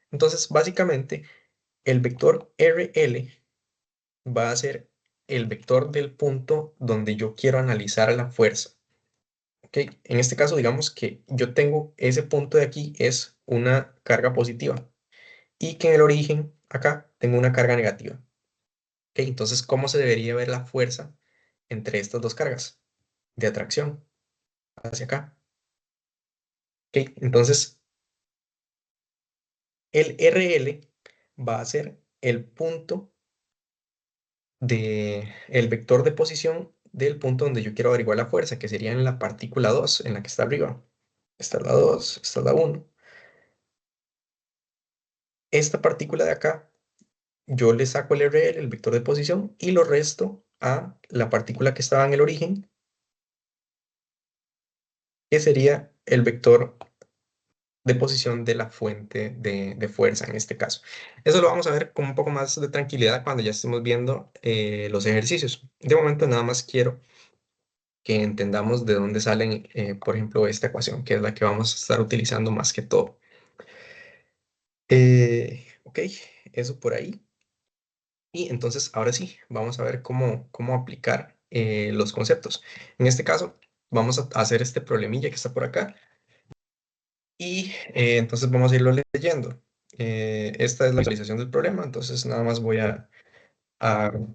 Entonces, básicamente, el vector RL va a ser el vector del punto donde yo quiero analizar la fuerza. ¿Ok? En este caso, digamos que yo tengo ese punto de aquí es una carga positiva y que en el origen, acá, tengo una carga negativa. ¿Ok? Entonces, ¿cómo se debería ver la fuerza entre estas dos cargas de atracción hacia acá? ¿Ok? Entonces, el RL va a ser el punto el vector de posición del punto donde yo quiero averiguar la fuerza, que sería en la partícula 2, en la que está arriba. Esta es la 2, esta es la 1. Esta partícula de acá, yo le saco el RL, el vector de posición, y lo resto a la partícula que estaba en el origen, que sería el vector de posición de la fuente de fuerza en este caso. Eso lo vamos a ver con un poco más de tranquilidad cuando ya estemos viendo los ejercicios. De momento nada más quiero que entendamos de dónde salen, por ejemplo, esta ecuación, que es la que vamos a estar utilizando más que todo. Ok, eso por ahí. Y entonces, ahora sí, vamos a ver cómo aplicar los conceptos. En este caso, vamos a hacer este problemilla que está por acá. Y entonces vamos a irlo leyendo. Esta es la visualización del problema, entonces nada más voy a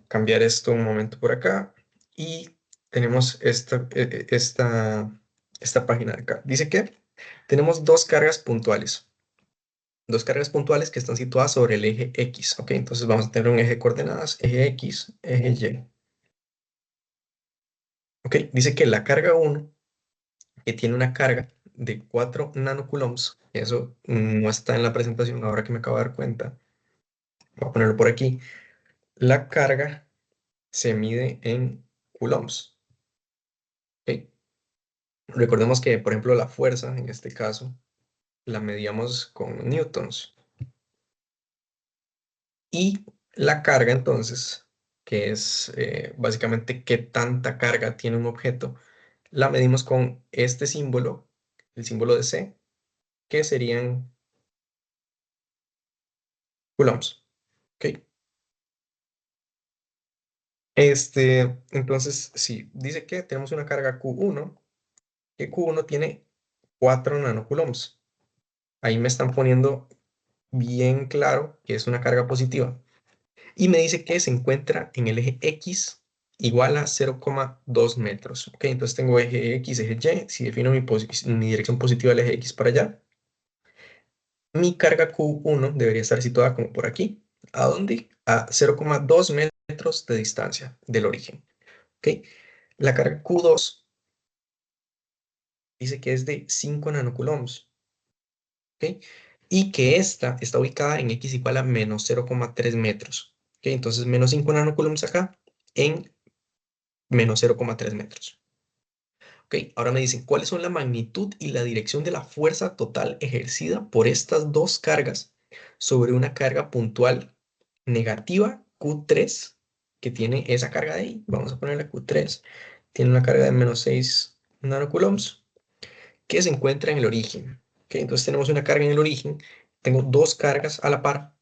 cambiar esto un momento por acá. Y tenemos esta página de acá. Dice que tenemos dos cargas puntuales. Dos cargas puntuales que están situadas sobre el eje X. ¿Ok? Entonces vamos a tener un eje de coordenadas, eje X, eje Y. ¿Ok? Dice que la carga 1, que tiene una carga de 4 nanocoulombs, eso no está en la presentación ahora que me acabo de dar cuenta. Voy a ponerlo por aquí. La carga se mide en coulombs. ¿Ok? Recordemos que, por ejemplo, la fuerza, en este caso, la medíamos con newtons. Y la carga, entonces, que es básicamente qué tanta carga tiene un objeto, la medimos con este símbolo, el símbolo de C, que serían coulombs. ¿Ok? Entonces, sí, dice que tenemos una carga Q1, que Q1 tiene 4 nanocoulombs. Ahí me están poniendo bien claro que es una carga positiva. Y me dice que se encuentra en el eje X igual a 0,2 metros. ¿Ok? Entonces tengo eje X, eje Y. Si defino mi dirección positiva del eje X para allá, mi carga Q1 debería estar situada como por aquí. ¿A dónde? A 0,2 metros de distancia del origen. ¿Ok? La carga Q2 dice que es de 5 nanocoulombs. ¿Ok? Y que esta está ubicada en X igual a menos 0,3 metros. ¿Ok? Entonces, menos 5 nanocoulombs acá en menos 0,3 metros. Ok, ahora me dicen, ¿cuáles son la magnitud y la dirección de la fuerza total ejercida por estas dos cargas sobre una carga puntual negativa Q3 que tiene esa carga de ahí? Vamos a ponerle Q3. Tiene una carga de menos 6 nanocoulombs que se encuentra en el origen. Ok, entonces tenemos una carga en el origen. Tengo dos cargas a la par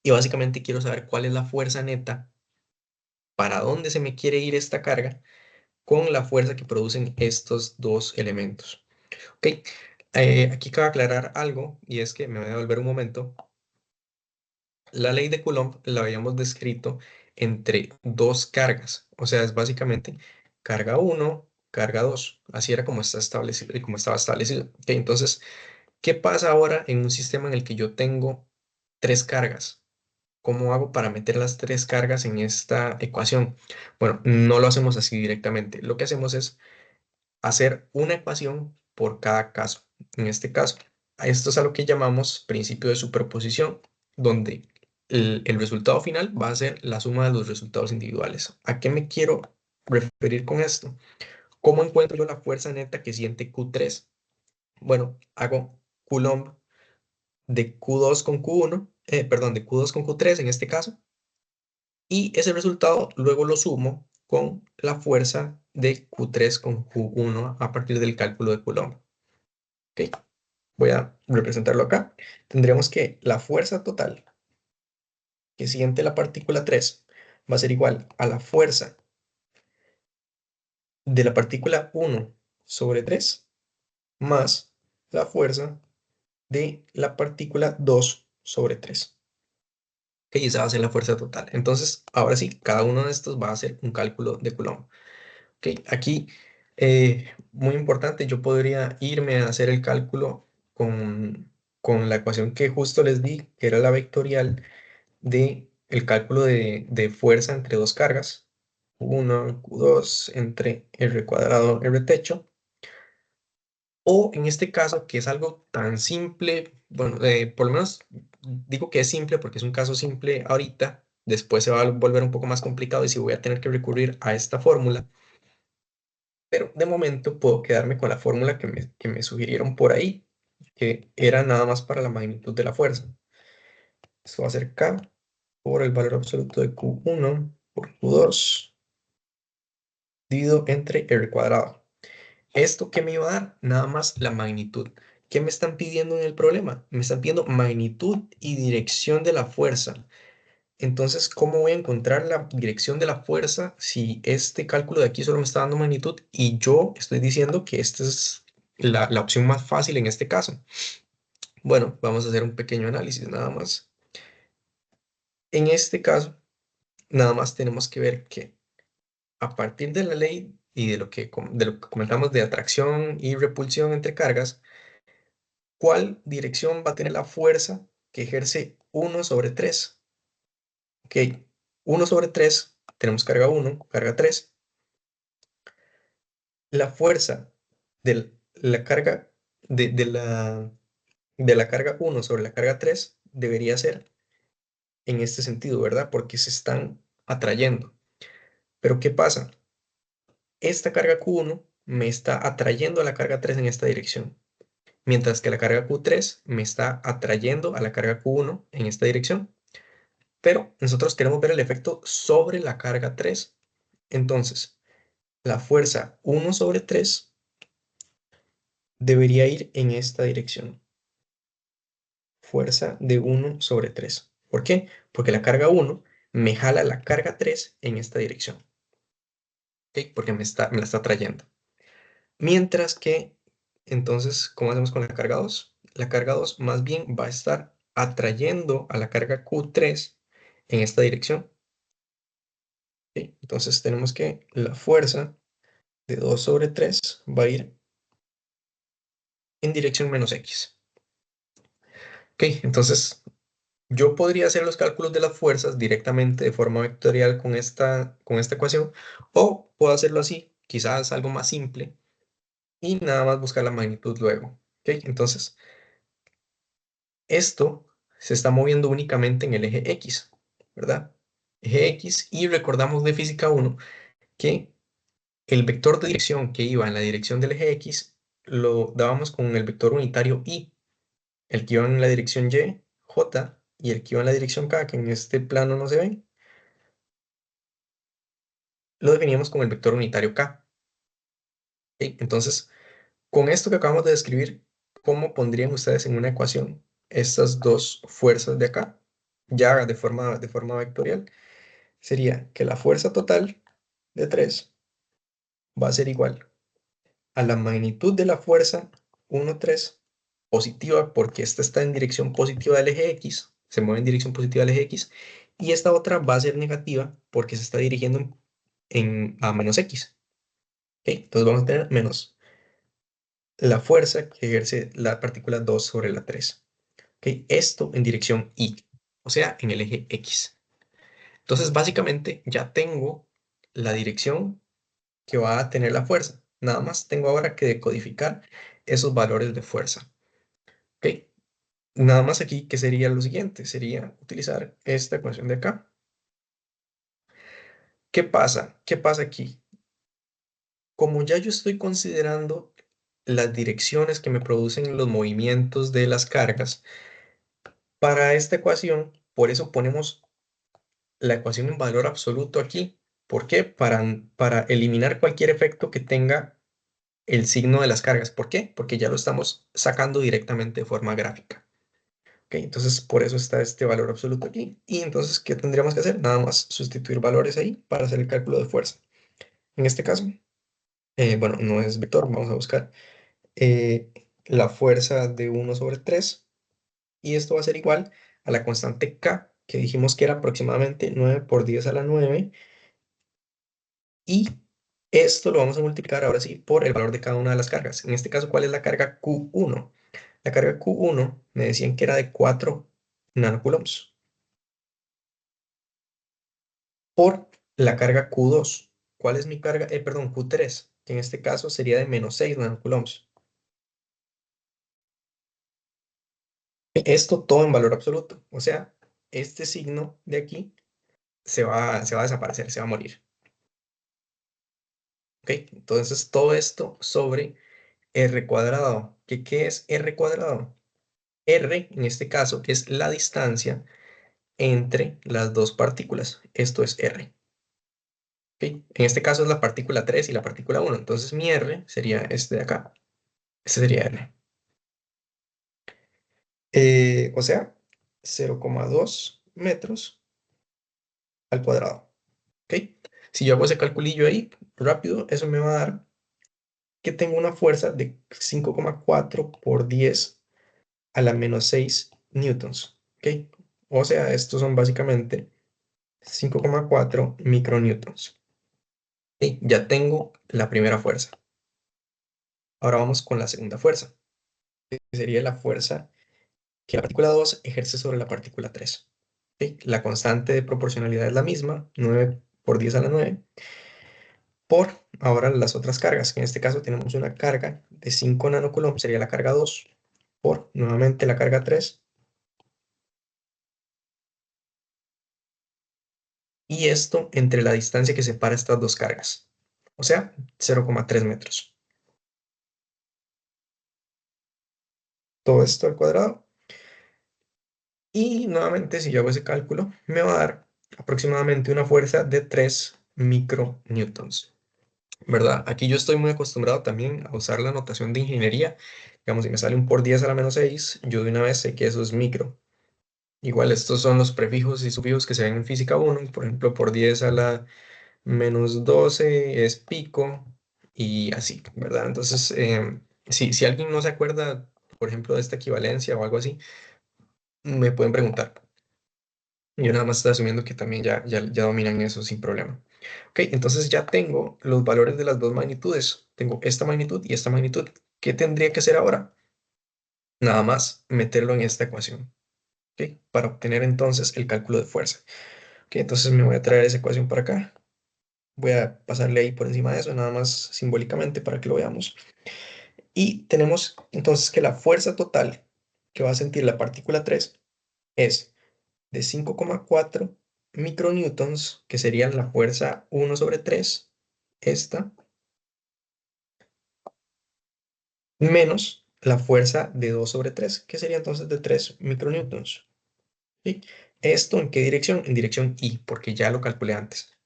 y básicamente quiero saber cuál es la fuerza neta, para dónde se me quiere ir esta carga con la fuerza que producen estos dos elementos. Ok, aquí cabe aclarar algo y es que me voy a devolver un momento. La ley de Coulomb la habíamos descrito entre dos cargas, o sea, es básicamente carga 1, carga 2. Así era como está establecido y como estaba establecido. Ok, entonces, ¿qué pasa ahora en un sistema en el que yo tengo tres cargas? ¿Cómo hago para meter las tres cargas en esta ecuación? Bueno, no lo hacemos así directamente. Lo que hacemos es hacer una ecuación por cada caso. En este caso, a esto es a lo que llamamos principio de superposición, donde el resultado final va a ser la suma de los resultados individuales. ¿A qué me quiero referir con esto? ¿Cómo encuentro yo la fuerza neta que siente Q3? Bueno, hago Coulomb de Q2 con Q1, perdón, de Q2 con Q3 en este caso, y ese resultado luego lo sumo con la fuerza de Q3 con Q1 a partir del cálculo de Coulomb. Ok, voy a representarlo acá. Tendríamos que la fuerza total que siente la partícula 3 va a ser igual a la fuerza de la partícula 1 sobre 3 más la fuerza de la partícula 2 sobre 3. Ok, esa va a ser la fuerza total. Entonces, ahora sí, cada uno de estos va a ser un cálculo de Coulomb. Ok, aquí, muy importante, yo podría irme a hacer el cálculo con la ecuación que justo les di, que era la vectorial de el cálculo de fuerza entre dos cargas, Q1, Q2, entre R cuadrado, R techo, o en este caso, que es algo tan simple, bueno, por lo menos digo que es simple porque es un caso simple ahorita, después se va a volver un poco más complicado y si voy a tener que recurrir a esta fórmula, pero de momento puedo quedarme con la fórmula que me sugirieron por ahí, que era nada más para la magnitud de la fuerza. Esto va a ser K por el valor absoluto de Q1 por Q2 dividido entre R cuadrado. ¿Esto qué me iba a dar? Nada más la magnitud. ¿Qué me están pidiendo en el problema? Me están pidiendo magnitud y dirección de la fuerza. Entonces, ¿cómo voy a encontrar la dirección de la fuerza si este cálculo de aquí solo me está dando magnitud y yo estoy diciendo que esta es la opción más fácil en este caso? Bueno, vamos a hacer un pequeño análisis nada más. En este caso, nada más tenemos que ver que a partir de la ley y de lo que comentamos de atracción y repulsión entre cargas, ¿cuál dirección va a tener la fuerza que ejerce 1 sobre 3? Ok, 1 sobre 3, tenemos carga 1, carga 3. La fuerza de la carga de la carga 1 sobre la carga 3 debería ser en este sentido, ¿verdad? Porque se están atrayendo. Pero ¿qué pasa? Esta carga Q1 me está atrayendo a la carga 3 en esta dirección, mientras que la carga Q3 me está atrayendo a la carga Q1 en esta dirección. Pero nosotros queremos ver el efecto sobre la carga 3. Entonces, la fuerza 1 sobre 3 debería ir en esta dirección. Fuerza de 1 sobre 3. ¿Por qué? Porque la carga 1 me jala la carga 3 en esta dirección. ¿Ok? Porque me la está trayendo. Mientras que, entonces, ¿cómo hacemos con la carga 2? La carga 2 más bien va a estar atrayendo a la carga Q3 en esta dirección. ¿Ok? Entonces tenemos que la fuerza de 2 sobre 3 va a ir en dirección menos X. Ok, entonces yo podría hacer los cálculos de las fuerzas directamente de forma vectorial con esta ecuación, o puedo hacerlo así, quizás algo más simple, y nada más buscar la magnitud luego. Ok, entonces esto se está moviendo únicamente en el eje X, ¿verdad? Eje X, y recordamos de física 1 que el vector de dirección que iba en la dirección del eje X lo dábamos con el vector unitario Y. El que iba en la dirección Y, J, y el que iba en la dirección K, que en este plano no se ve, lo definíamos con el vector unitario K. ¿Ok? Entonces, con esto que acabamos de describir, ¿cómo pondrían ustedes en una ecuación estas dos fuerzas de acá? Ya de forma vectorial, sería que la fuerza total de 3 va a ser igual a la magnitud de la fuerza 1, 3, positiva, porque esta está en dirección positiva del eje X, se mueve en dirección positiva del eje X, y esta otra va a ser negativa porque se está dirigiendo a menos X. ¿Ok? Entonces vamos a tener menos la fuerza que ejerce la partícula 2 sobre la 3. ¿Ok? Esto en dirección Y, o sea, en el eje X. Entonces, básicamente, ya tengo la dirección que va a tener la fuerza. Nada más tengo ahora que decodificar esos valores de fuerza. ¿Ok? Nada más aquí, ¿qué sería lo siguiente? Sería utilizar esta ecuación de acá. ¿Qué pasa? ¿Qué pasa aquí? Como ya yo estoy considerando las direcciones que me producen los movimientos de las cargas, para esta ecuación, por eso ponemos la ecuación en valor absoluto aquí. ¿Por qué? Para eliminar cualquier efecto que tenga el signo de las cargas. ¿Por qué? Porque ya lo estamos sacando directamente de forma gráfica. ¿Ok? Entonces, por eso está este valor absoluto aquí. Y entonces, ¿qué tendríamos que hacer? Nada más sustituir valores ahí para hacer el cálculo de fuerza. En este caso, bueno, no es vector, vamos a buscar eh, la fuerza de 1 sobre 3. Y esto va a ser igual a la constante K, que dijimos que era aproximadamente 9 por 10 a la 9. Y esto lo vamos a multiplicar ahora sí por el valor de cada una de las cargas. En este caso, ¿cuál es la carga Q1? La carga Q1 me decían que era de 4 nanocoulombs por la carga Q2. ¿Cuál es mi carga? Perdón, Q3, que en este caso sería de menos 6 nanocoulombs. Esto todo en valor absoluto. O sea, este signo de aquí se va a desaparecer, se va a morir. ¿Ok? Entonces, todo esto sobre R cuadrado. ¿Qué es R cuadrado? R, en este caso, es la distancia entre las dos partículas. Esto es R. ¿Ok? En este caso es la partícula 3 y la partícula 1. Entonces mi R sería este de acá. Este sería R. O sea, 0,2 metros al cuadrado. ¿Ok? Si yo hago ese calculillo ahí, rápido, eso me va a dar que tengo una fuerza de 5,4 por 10 a la menos 6 newtons. ¿Ok? O sea, estos son básicamente 5,4 micronewtons. ¿Ok? Ya tengo la primera fuerza. Ahora vamos con la segunda fuerza, que sería la fuerza que la partícula 2 ejerce sobre la partícula 3. ¿Ok? La constante de proporcionalidad es la misma, 9 por 10 a la 9, por ahora las otras cargas, que en este caso tenemos una carga de 5 nanocoulombs, sería la carga 2, por nuevamente la carga 3, y esto entre la distancia que separa estas dos cargas, o sea, 0,3 metros. Todo esto al cuadrado. Y nuevamente, si yo hago ese cálculo, me va a dar aproximadamente una fuerza de 3 micronewtons, ¿verdad? Aquí yo estoy muy acostumbrado también a usar la notación de ingeniería. Digamos, si me sale un por 10 a la menos 6, yo de una vez sé que eso es micro. Igual estos son los prefijos y sufijos que se ven en física 1. Por ejemplo, por 10 a la menos 12 es pico y así, ¿verdad? Entonces, si alguien no se acuerda, por ejemplo, de esta equivalencia o algo así, me pueden preguntar. Yo nada más estoy asumiendo que también ya dominan eso sin problema. Ok, entonces ya tengo los valores de las dos magnitudes. Tengo esta magnitud y esta magnitud. ¿Qué tendría que hacer ahora? Nada más meterlo en esta ecuación. Ok, para obtener entonces el cálculo de fuerza. Ok, entonces me voy a traer esa ecuación para acá. Voy a pasarle ahí por encima de eso, nada más simbólicamente para que lo veamos. Y tenemos entonces que la fuerza total que va a sentir la partícula 3 es de 5,4 micronewtons, que sería la fuerza 1 sobre 3, esta, menos la fuerza de 2 sobre 3, que sería entonces de 3 micronewtons. ¿Sí? ¿Esto en qué dirección? En dirección Y, porque ya lo calculé antes.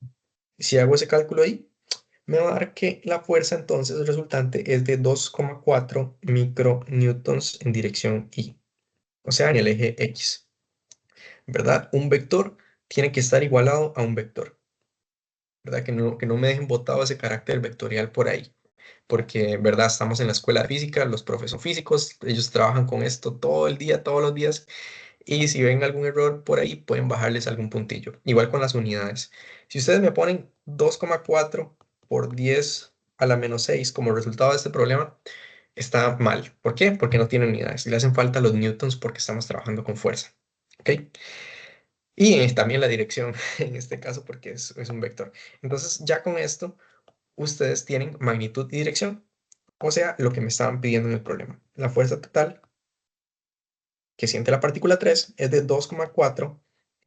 Si hago ese cálculo ahí, me va a dar que la fuerza entonces resultante es de 2,4 micronewtons en dirección Y, o sea, en el eje X, ¿verdad? Un vector tiene que estar igualado a un vector, ¿verdad? Que no me dejen botado ese carácter vectorial por ahí, porque, ¿verdad? Estamos en la escuela de física, los profes son físicos, ellos trabajan con esto todo el día, todos los días, y si ven algún error por ahí, pueden bajarles algún puntillo. Igual con las unidades. Si ustedes me ponen 2,4 por 10 a la menos 6 como resultado de este problema, está mal. ¿Por qué? Porque no tiene unidades. Y le hacen falta los newtons porque estamos trabajando con fuerza. ¿Ok? Y también la dirección, en este caso, porque es un vector. Entonces, ya con esto, ustedes tienen magnitud y dirección. O sea, lo que me estaban pidiendo en el problema. La fuerza total que siente la partícula 3 es de 2,4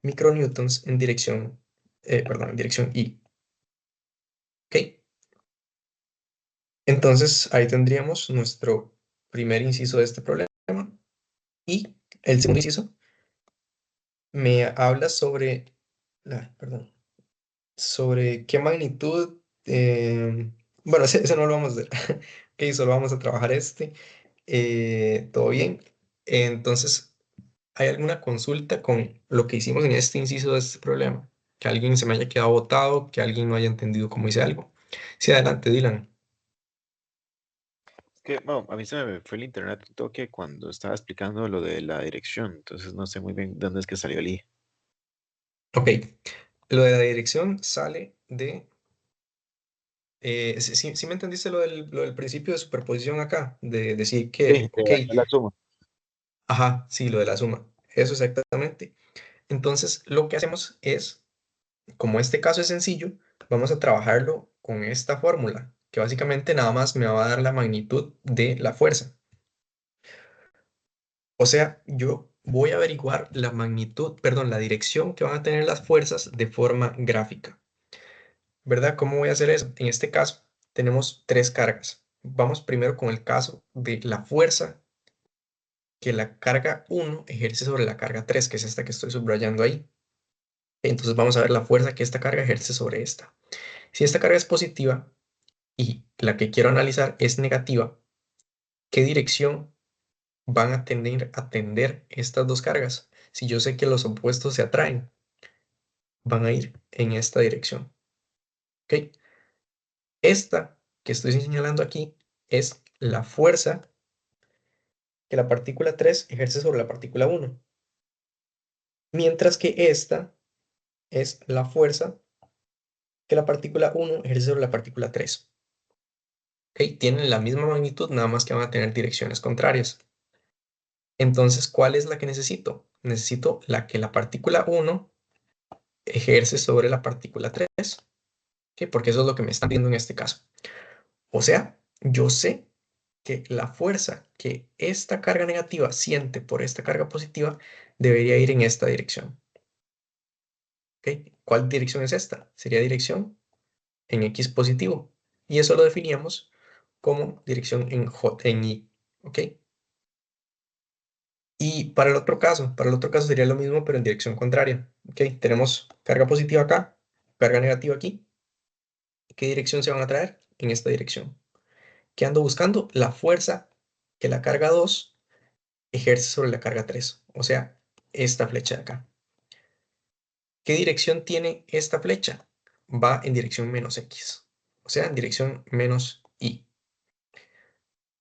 micronewtons en dirección, perdón, en dirección Y. ¿Ok? Entonces, ahí tendríamos nuestro primer inciso de este problema. Y el segundo inciso me habla sobre, perdón, sobre qué magnitud, bueno, ese no lo vamos a hacer. Ok, solo vamos a trabajar este. Todo bien. Entonces, ¿hay alguna consulta con lo que hicimos en este inciso de este problema? Que alguien se me haya quedado botado, que alguien no haya entendido cómo hice algo. Sí, adelante, Dylan. Es que, bueno, a mí se me fue el internet un toque cuando estaba explicando lo de la dirección, entonces no sé muy bien dónde es que salió el I. Ok, lo de la dirección sale de... sí me entendiste lo del principio de superposición acá, de decir Sí, que, ok, de la suma. ajá, sí, lo de la suma, eso exactamente. Entonces, lo que hacemos es, como este caso es sencillo, vamos a trabajarlo con esta fórmula, que básicamente nada más me va a dar la magnitud de la fuerza. O sea, yo voy a averiguar la magnitud, perdón, la dirección que van a tener las fuerzas de forma gráfica, ¿verdad? ¿Cómo voy a hacer eso? En este caso, tenemos tres cargas. Vamos primero con el caso de la fuerza que la carga 1 ejerce sobre la carga 3, que es esta que estoy subrayando ahí. Entonces vamos a ver la fuerza que esta carga ejerce sobre esta. Si esta carga es positiva y la que quiero analizar es negativa, ¿qué dirección van a tender estas dos cargas? Si yo sé que los opuestos se atraen, van a ir en esta dirección. ¿Ok? Esta que estoy señalando aquí es la fuerza que la partícula 3 ejerce sobre la partícula 1, mientras que esta es la fuerza que la partícula 1 ejerce sobre la partícula 3. ¿Ok? Tienen la misma magnitud, nada más que van a tener direcciones contrarias. Entonces, ¿cuál es la que necesito? Necesito la que la partícula 1 ejerce sobre la partícula 3, ¿ok? Porque eso es lo que me están viendo en este caso. O sea, yo sé que la fuerza que esta carga negativa siente por esta carga positiva debería ir en esta dirección. ¿Ok? ¿Cuál dirección es esta? Sería dirección en X positivo. Y eso lo definíamos como dirección en Y. ¿Ok? Y para el otro caso sería lo mismo, pero en dirección contraria. ¿Ok? Tenemos carga positiva acá, carga negativa aquí. ¿Qué dirección se van a traer? En esta dirección. ¿Qué ando buscando? La fuerza que la carga 2 ejerce sobre la carga 3, o sea, esta flecha de acá. ¿Qué dirección tiene esta flecha? Va en dirección menos X, o sea, en dirección menos Y.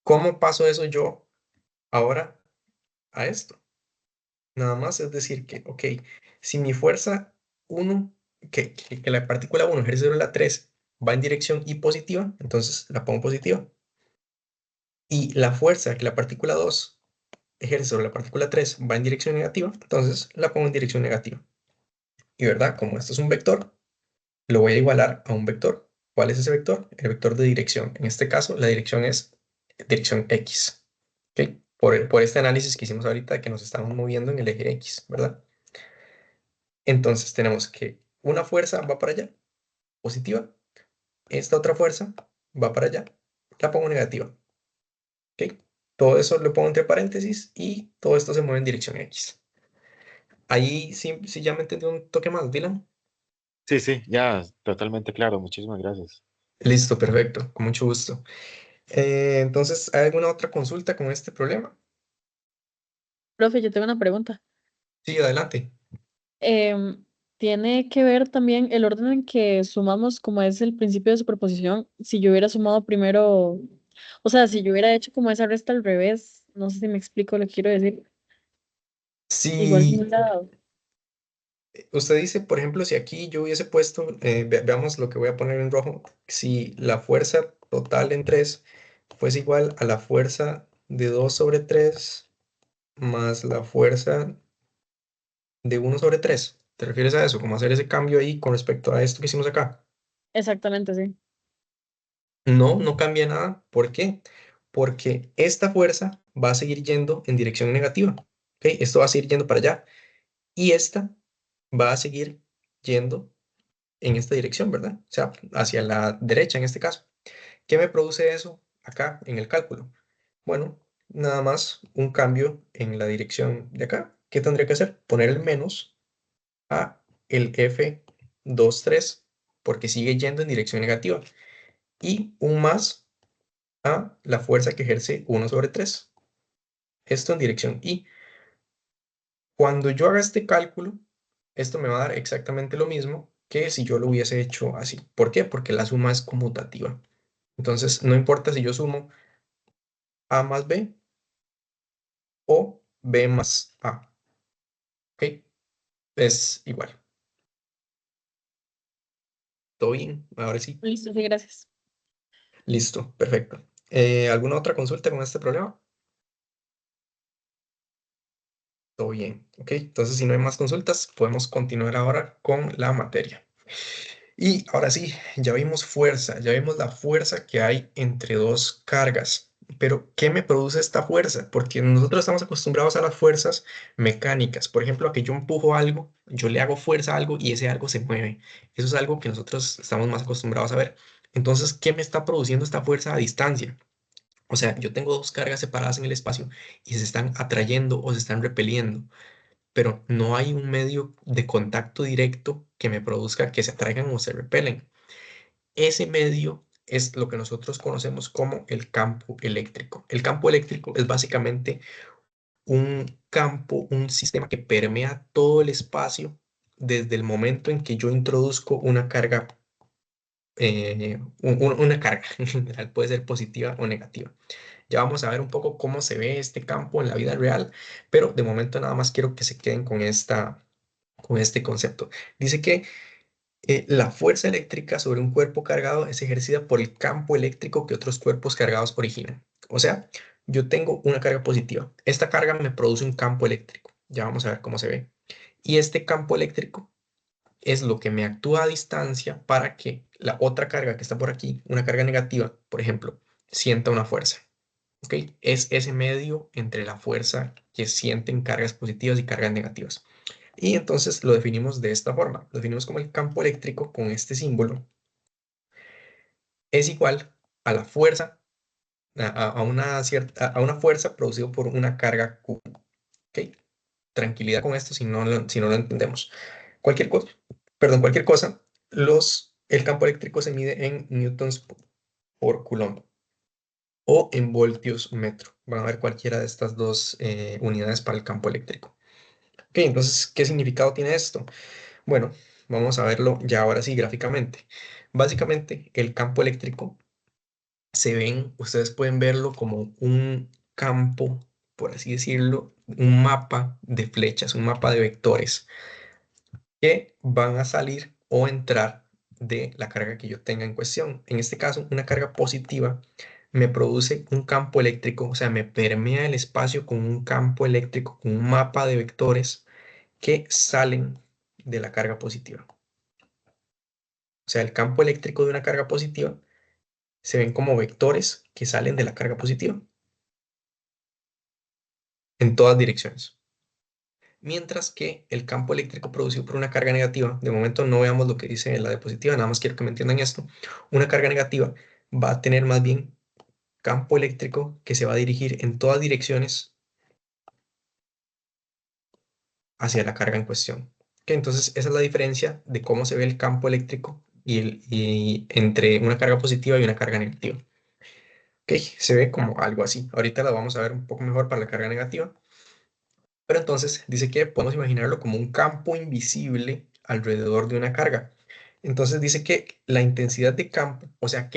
¿Cómo paso eso yo ahora a esto? Nada más es decir que, ok, si mi fuerza 1, que la partícula 1 ejerce sobre la 3 va en dirección Y positiva, entonces la pongo positiva. Y la fuerza que la partícula 2 ejerce sobre la partícula 3 va en dirección negativa, entonces la pongo en dirección negativa. Y verdad, como esto es un vector, lo voy a igualar a un vector. ¿Cuál es ese vector? El vector de dirección. En este caso, la dirección es dirección X. ¿Ok? Por este análisis que hicimos ahorita, que nos estamos moviendo en el eje X, ¿verdad? Entonces tenemos que una fuerza va para allá, positiva. Esta otra fuerza va para allá, la pongo negativa. ¿Ok? Todo eso lo pongo entre paréntesis y todo esto se mueve en dirección X. Ahí sí, sí ya me entendió un toque más, Dylan. Sí, sí, ya, totalmente claro. Muchísimas gracias. Listo, perfecto, con mucho gusto. Entonces, ¿hay alguna otra consulta con este problema? Profe, yo tengo una pregunta. Sí, adelante. Em, ¿Tiene que ver también el orden en que sumamos, como es el principio de superposición? Si yo hubiera sumado primero, o sea, si yo hubiera hecho como esa resta al revés, no sé si me explico lo que quiero decir. Igual si me Si hubiera dado. usted dice, por ejemplo, si aquí yo hubiese puesto, veamos lo que voy a poner en rojo, si la fuerza total en 3 fuese igual a la fuerza de 2 sobre 3 más la fuerza de 1 sobre 3. ¿Te refieres a eso? ¿Cómo hacer ese cambio ahí con respecto a esto que hicimos acá? Exactamente, sí. No, no cambia nada. ¿Por qué? Porque esta fuerza va a seguir yendo en dirección negativa. ¿Ok? Esto va a seguir yendo para allá. Y esta va a seguir yendo en esta dirección, ¿verdad? O sea, hacia la derecha en este caso. ¿Qué me produce eso acá en el cálculo? Bueno, nada más un cambio en la dirección de acá. ¿Qué tendría que hacer? Poner el menos a el F23 porque sigue yendo en dirección negativa. Y un más a la fuerza que ejerce 1 sobre 3. Esto en dirección Y. Cuando yo haga este cálculo, esto me va a dar exactamente lo mismo que si yo lo hubiese hecho así. ¿Por qué? Porque la suma es conmutativa. Entonces, no importa si yo sumo A más B o B más A. ¿Ok? Es igual. ¿Todo bien? Ahora sí. Listo, sí, gracias. Listo, perfecto. ¿Alguna otra consulta con este problema? Todo bien. Ok, entonces si no hay más consultas, podemos continuar ahora con la materia. Y ahora sí, ya vimos fuerza, ya vimos la fuerza que hay entre dos cargas. Pero, ¿qué me produce esta fuerza? Porque nosotros estamos acostumbrados a las fuerzas mecánicas. Por ejemplo, a que yo empujo algo, yo le hago fuerza a algo y ese algo se mueve. Eso es algo que nosotros estamos más acostumbrados a ver. Entonces, ¿qué me está produciendo esta fuerza a distancia? O sea, yo tengo dos cargas separadas en el espacio y se están atrayendo o se están repeliendo, pero no hay un medio de contacto directo que me produzca que se atraigan o se repelen. Ese medio es lo que nosotros conocemos como el campo eléctrico. El campo eléctrico es básicamente un campo, un sistema que permea todo el espacio desde el momento en que yo introduzco una carga, una carga en general, puede ser positiva o negativa. Ya vamos a ver un poco cómo se ve este campo en la vida real, pero de momento nada más quiero que se queden con este concepto. Dice que la fuerza eléctrica sobre un cuerpo cargado es ejercida por el campo eléctrico que otros cuerpos cargados originan. O sea, yo tengo una carga positiva. Esta carga me produce un campo eléctrico. Ya vamos a ver cómo se ve. Y este campo eléctrico es lo que me actúa a distancia para que la otra carga que está por aquí, una carga negativa, por ejemplo, sienta una fuerza. ¿Ok? Es ese medio entre la fuerza que sienten cargas positivas y cargas negativas. Y entonces lo definimos de esta forma. Lo definimos como el campo eléctrico con este símbolo. Es igual a la fuerza, a una cierta, a una fuerza producida por una carga Q. ¿Ok? Tranquilidad con esto si no lo entendemos. Cualquier cosa, perdón, cualquier cosa, el campo eléctrico se mide en newtons por coulomb o en voltios metro. Van a ver cualquiera de estas dos unidades para el campo eléctrico. Ok, entonces, ¿qué significado tiene esto? Bueno, vamos a verlo ya ahora sí gráficamente. Básicamente, el campo eléctrico ustedes pueden verlo como un campo, por así decirlo, un mapa de flechas, un mapa de vectores que van a salir o entrar de la carga que yo tenga en cuestión. En este caso, una carga positiva me produce un campo eléctrico, o sea, me permea el espacio con un campo eléctrico, con un mapa de vectores que salen de la carga positiva. O sea, el campo eléctrico de una carga positiva se ven como vectores que salen de la carga positiva en todas direcciones. Mientras que el campo eléctrico producido por una carga negativa, de momento no veamos lo que dice la diapositiva, nada más quiero que me entiendan esto, una carga negativa va a tener más bien campo eléctrico que se va a dirigir en todas direcciones hacia la carga en cuestión. ¿Ok? Entonces, esa es la diferencia de cómo se ve el campo eléctrico y entre una carga positiva y una carga negativa. ¿Ok? Se ve como algo así. Ahorita la vamos a ver un poco mejor para la carga negativa. Pero entonces dice que podemos imaginarlo como un campo invisible alrededor de una carga. Entonces dice que la intensidad de campo, o sea,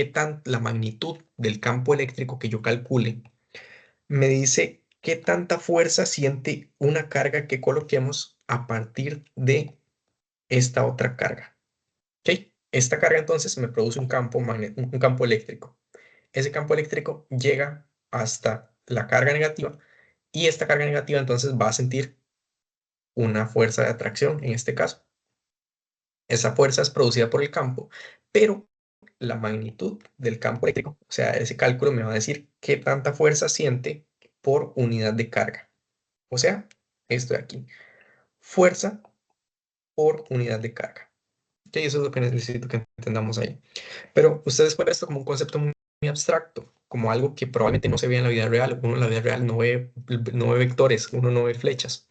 la magnitud del campo eléctrico que yo calcule, me dice qué tanta fuerza siente una carga que coloquemos a partir de esta otra carga. ¿Ok? Esta carga entonces me produce un campo eléctrico. Ese campo eléctrico llega hasta la carga negativa y esta carga negativa entonces va a sentir una fuerza de atracción en este caso. Esa fuerza es producida por el campo, pero la magnitud del campo eléctrico, o sea, ese cálculo me va a decir qué tanta fuerza siente por unidad de carga. O sea, esto de aquí, fuerza por unidad de carga. Ok, eso es lo que necesito que entendamos ahí. Pero ustedes pueden ver esto como un concepto muy abstracto, como algo que probablemente no se ve en la vida real. Uno en la vida real no ve vectores, uno no ve flechas.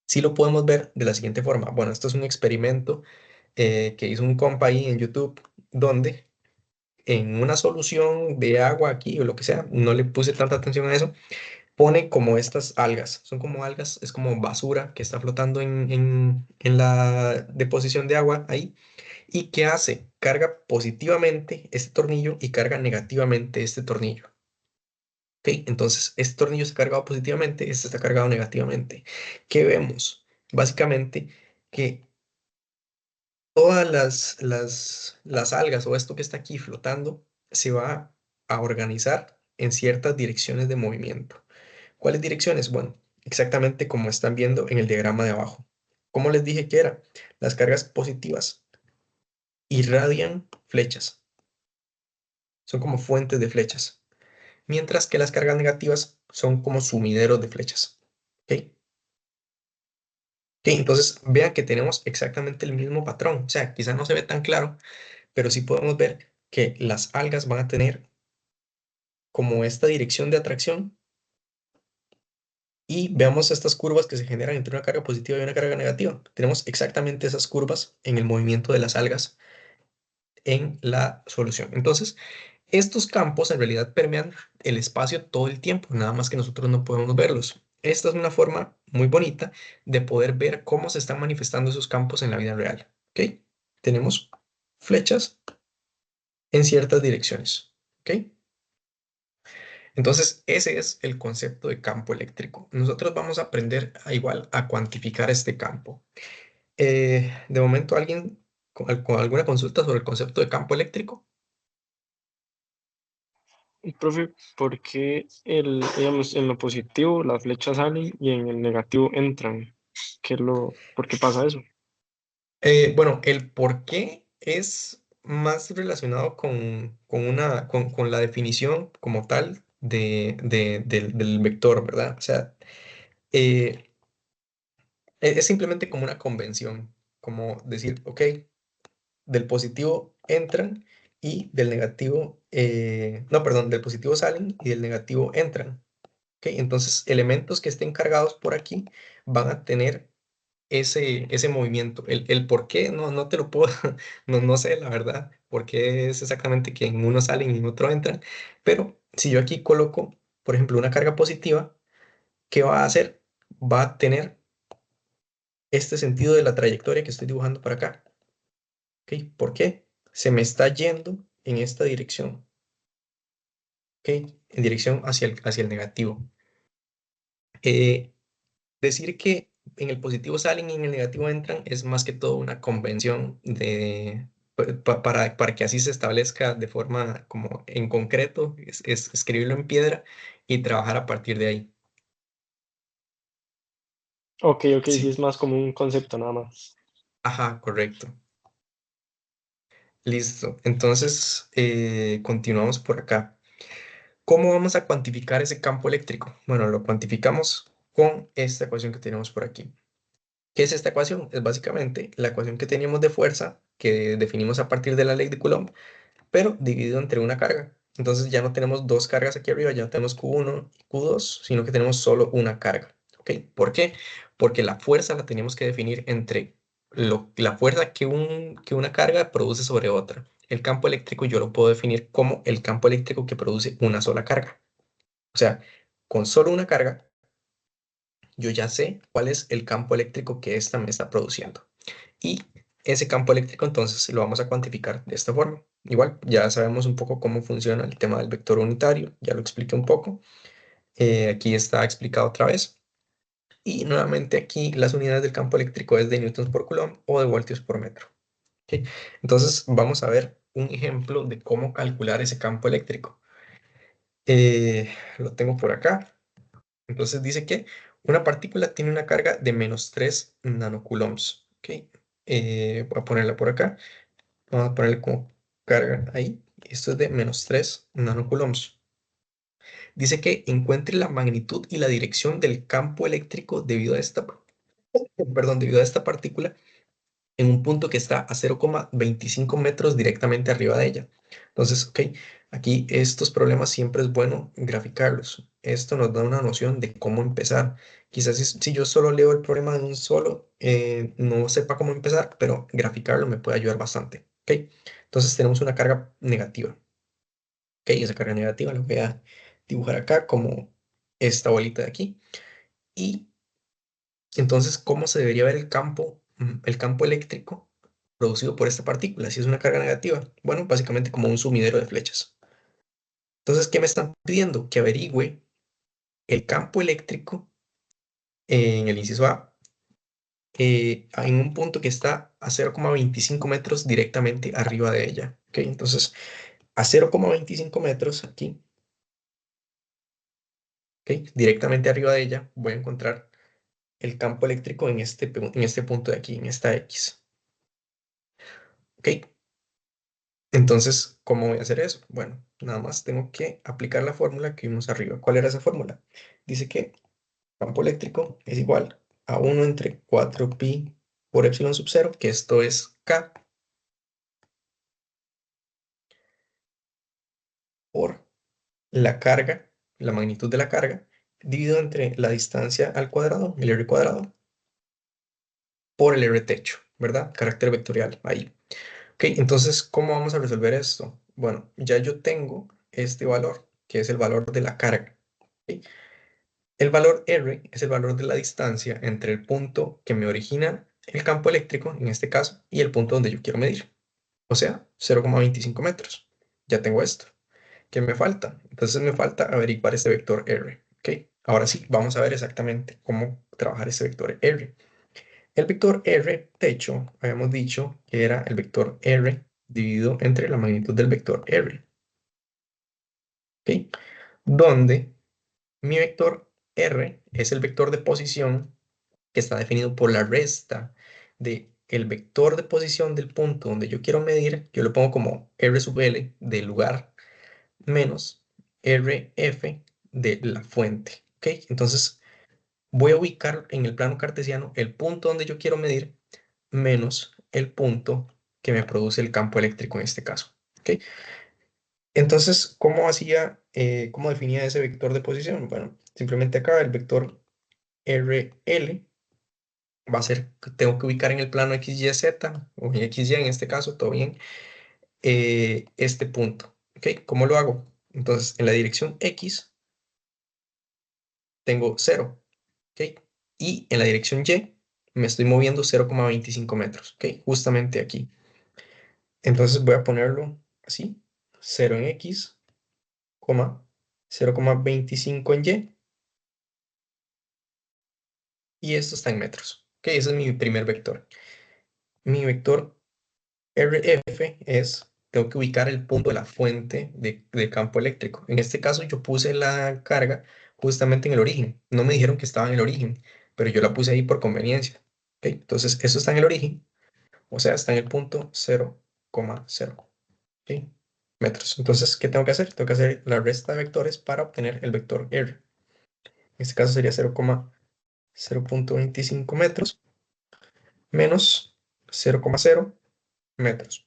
Sí lo podemos ver de la siguiente forma. Bueno, esto es un experimento que hizo un compa ahí en YouTube, donde en una solución de agua aquí o lo que sea, no le puse tanta atención a eso, pone como estas algas. Son como algas, es como basura que está flotando en la deposición de agua ahí. ¿Y qué hace? Carga positivamente este tornillo y carga negativamente este tornillo. ¿Ok? Entonces, este tornillo está cargado positivamente, este está cargado negativamente. ¿Qué vemos? Básicamente que todas las algas o esto que está aquí flotando se va a organizar en ciertas direcciones de movimiento. ¿Cuáles direcciones? Bueno, exactamente como están viendo en el diagrama de abajo. Como les dije que era, las cargas positivas irradian flechas, son como fuentes de flechas, mientras que las cargas negativas son como sumideros de flechas. ¿Ok? Ok, entonces vean que tenemos exactamente el mismo patrón. O sea, quizás no se ve tan claro, pero sí podemos ver que las algas van a tener como esta dirección de atracción y veamos estas curvas que se generan entre una carga positiva y una carga negativa. Tenemos exactamente esas curvas en el movimiento de las algas en la solución. Entonces, estos campos en realidad permean el espacio todo el tiempo, nada más que nosotros no podemos verlos. Esta es una forma muy bonita de poder ver cómo se están manifestando esos campos en la vida real. ¿Ok? Tenemos flechas en ciertas direcciones. ¿Ok? Entonces, ese es el concepto de campo eléctrico. Nosotros vamos a aprender igual a cuantificar este campo. De momento, ¿alguien con alguna consulta sobre el concepto de campo eléctrico? Y profe, ¿por qué digamos, en lo positivo las flechas salen y en el negativo entran? ¿Por qué pasa eso? Bueno, el por qué es más relacionado con la definición como tal del vector, ¿verdad? O sea, eh, es simplemente como una convención, como decir, ok, del positivo entran y del negativo, no, perdón, del positivo salen y del negativo entran. ¿Ok? Entonces, elementos que estén cargados por aquí van a tener ese movimiento. El por qué no te lo puedo, no sé la verdad, por qué es exactamente que en uno salen y en otro entran, pero si yo aquí coloco, por ejemplo, una carga positiva, ¿qué va a hacer? Va a tener este sentido de la trayectoria que estoy dibujando para acá. ¿Ok? ¿Por qué? Se me está yendo en esta dirección. ¿Ok? En dirección hacia el negativo. Decir que en el positivo salen y en el negativo entran es más que todo una convención para que así se establezca de forma como en concreto, es escribirlo en piedra y trabajar a partir de ahí. Ok, sí, Sí, es más como un concepto nada más. ajá, correcto. Listo. Entonces, continuamos por acá. ¿Cómo vamos a cuantificar ese campo eléctrico? Bueno, lo cuantificamos con esta ecuación que tenemos por aquí. ¿Qué es esta ecuación? Es básicamente la ecuación que teníamos de fuerza que definimos a partir de la ley de Coulomb, pero dividido entre una carga. Entonces ya no tenemos dos cargas aquí arriba, ya no tenemos Q1 y Q2, sino que tenemos solo una carga. ¿Ok? ¿Por qué? Porque la fuerza la tenemos que definir entre la fuerza que una carga produce sobre otra. El campo eléctrico yo lo puedo definir como el campo eléctrico que produce una sola carga. O sea, con solo una carga, yo ya sé cuál es el campo eléctrico que esta me está produciendo. Y ese campo eléctrico entonces lo vamos a cuantificar de esta forma. Igual, ya sabemos un poco cómo funciona el tema del vector unitario, ya lo expliqué un poco. Aquí está explicado otra vez. Y nuevamente aquí las unidades del campo eléctrico es de newtons por coulomb o de voltios por metro. ¿Ok? Entonces vamos a ver un ejemplo de cómo calcular ese campo eléctrico. Lo tengo por acá. Entonces dice que una partícula tiene una carga de menos 3 nanocoulombs. ¿Ok? Voy a ponerla por acá. Vamos a ponerle como carga ahí. Esto es de menos 3 nanocoulombs. Dice que encuentre la magnitud y la dirección del campo eléctrico debido a debido a esta partícula en un punto que está a 0,25 metros directamente arriba de ella. Entonces, ok, aquí estos problemas siempre es bueno graficarlos. Esto nos da una noción de cómo empezar. Quizás si yo solo leo el problema de un solo, no sepa cómo empezar, pero graficarlo me puede ayudar bastante. Ok, entonces tenemos una carga negativa. Ok, esa carga negativa la voy a dibujar acá como esta bolita de aquí. Y entonces, ¿cómo se debería ver el campo eléctrico producido por esta partícula? Si es una carga negativa. Bueno, básicamente como un sumidero de flechas. Entonces, ¿qué me están pidiendo? Que averigüe el campo eléctrico en el inciso A, en un punto que está a 0,25 metros directamente arriba de ella. ¿Ok? Entonces, a 0,25 metros aquí, ¿ok? Directamente arriba de ella, voy a encontrar el campo eléctrico en este punto de aquí, en esta X. ¿Ok? Entonces, ¿cómo voy a hacer eso? Bueno, nada más tengo que aplicar la fórmula que vimos arriba. ¿Cuál era esa fórmula? Dice que campo eléctrico es igual a 1 entre 4pi por epsilon sub 0, que esto es K, por la carga, la magnitud de la carga, dividido entre la distancia al cuadrado, el R cuadrado, por el R techo, ¿verdad? Carácter vectorial ahí. Ok, entonces, ¿cómo vamos a resolver esto? Bueno, ya yo tengo este valor, que es el valor de la carga. ¿Ok? El valor R es el valor de la distancia entre el punto que me origina el campo eléctrico, en este caso, y el punto donde yo quiero medir, o sea, 0,25 metros. Ya tengo esto. ¿Qué me falta? Entonces me falta averiguar este vector R. ¿Ok? Ahora sí, vamos a ver exactamente cómo trabajar este vector R. El vector R, de hecho, habíamos dicho que era el vector R dividido entre la magnitud del vector R. ¿Ok? Donde mi vector R es el vector de posición que está definido por la resta de el vector de posición del punto donde yo quiero medir, yo lo pongo como R sub L del lugar menos RF de la fuente. ¿Ok? Entonces voy a ubicar en el plano cartesiano el punto donde yo quiero medir menos el punto que me produce el campo eléctrico en este caso. ¿Ok? Entonces, cómo definía ese vector de posición? Bueno, simplemente acá el vector RL va a ser, tengo que ubicar en el plano XYZ, o en XY en este caso, todo bien, este punto. ¿Ok? ¿Cómo lo hago? Entonces, en la dirección X tengo 0. ¿Ok? Y en la dirección Y me estoy moviendo 0,25 metros. ¿Ok? Justamente aquí. Entonces voy a ponerlo así, 0 en X, 0,25 en y esto está en metros. ¿Ok? Ese es mi primer vector. Mi vector RF tengo que ubicar el punto de la fuente de campo eléctrico. En este caso yo puse la carga justamente en el origen. No me dijeron que estaba en el origen, pero yo la puse ahí por conveniencia. ¿Ok? Entonces eso está en el origen, o sea, está en el punto 0,0. ¿Ok? Metros. Entonces, ¿qué tengo que hacer? Tengo que hacer la resta de vectores para obtener el vector R. En este caso sería 0,0.25 metros menos 0,0 metros.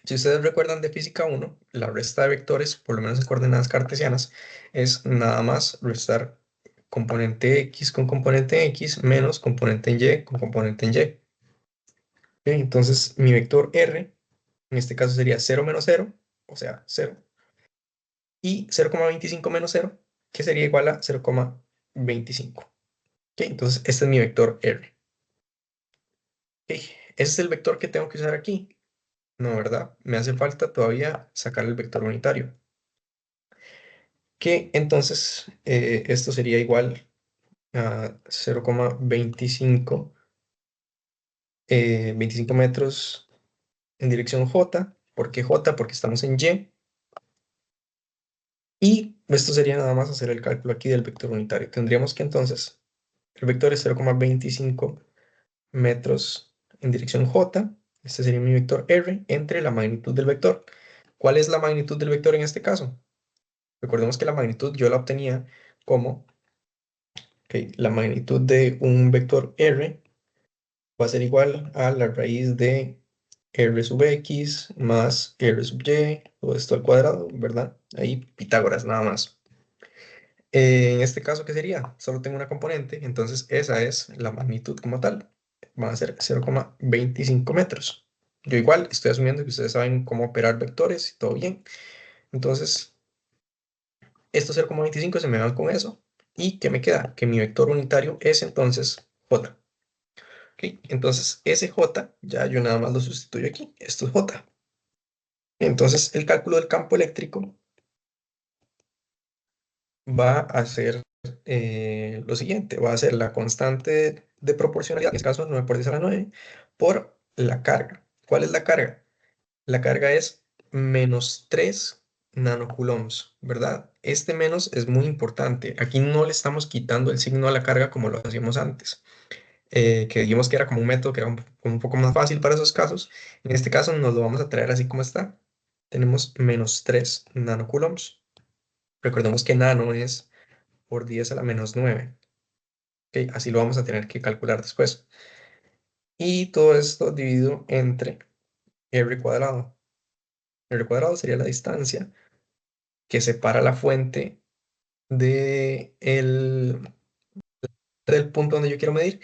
Si ustedes recuerdan de física 1, la resta de vectores, por lo menos en coordenadas cartesianas, es nada más restar componente X con componente X menos componente en Y con componente en Y. Ok, entonces, mi vector R, en este caso sería 0 menos 0, o sea, 0, y 0,25 menos 0, que sería igual a 0,25. Ok, entonces, este es mi vector R. Ok, ese es el vector que tengo que usar aquí. No, ¿verdad? Me hace falta todavía sacar el vector unitario. Que entonces esto sería igual a 0,25 25 metros en dirección J. ¿Por qué J? Porque estamos en Y. Y esto sería nada más hacer el cálculo aquí del vector unitario. Tendríamos que entonces, el vector es 0,25 metros en dirección J. Este sería mi vector R entre la magnitud del vector. ¿Cuál es la magnitud del vector en este caso? Recordemos que la magnitud yo la obtenía como la magnitud de un vector R va a ser igual a la raíz de R sub X más R sub Y, todo esto al cuadrado, ¿verdad? Ahí Pitágoras nada más. En este caso, ¿qué sería? Solo tengo una componente, entonces esa es la magnitud como tal. Van a ser 0,25 metros. Yo igual estoy asumiendo que ustedes saben cómo operar vectores y todo bien. Entonces, estos 0,25 se me van con eso. ¿Y qué me queda? Que mi vector unitario es entonces J. Ok, entonces ese J, ya yo nada más lo sustituyo aquí. Esto es J. Entonces el cálculo del campo eléctrico va a ser lo siguiente. Va a ser la constante de proporcionalidad, en este caso 9 por 10 a la 9, por la carga. ¿Cuál es la carga? La carga es menos 3 nanocoulombs, ¿verdad? Este menos es muy importante. Aquí no le estamos quitando el signo a la carga como lo hacíamos antes, que dijimos que era como un método que era un poco más fácil para esos casos. En este caso nos lo vamos a traer así como está. Tenemos menos 3 nanocoulombs. Recordemos que nano es por 10 a la menos 9. ¿Ok? Así lo vamos a tener que calcular después. Y todo esto dividido entre R cuadrado. R cuadrado sería la distancia que separa la fuente del punto donde yo quiero medir,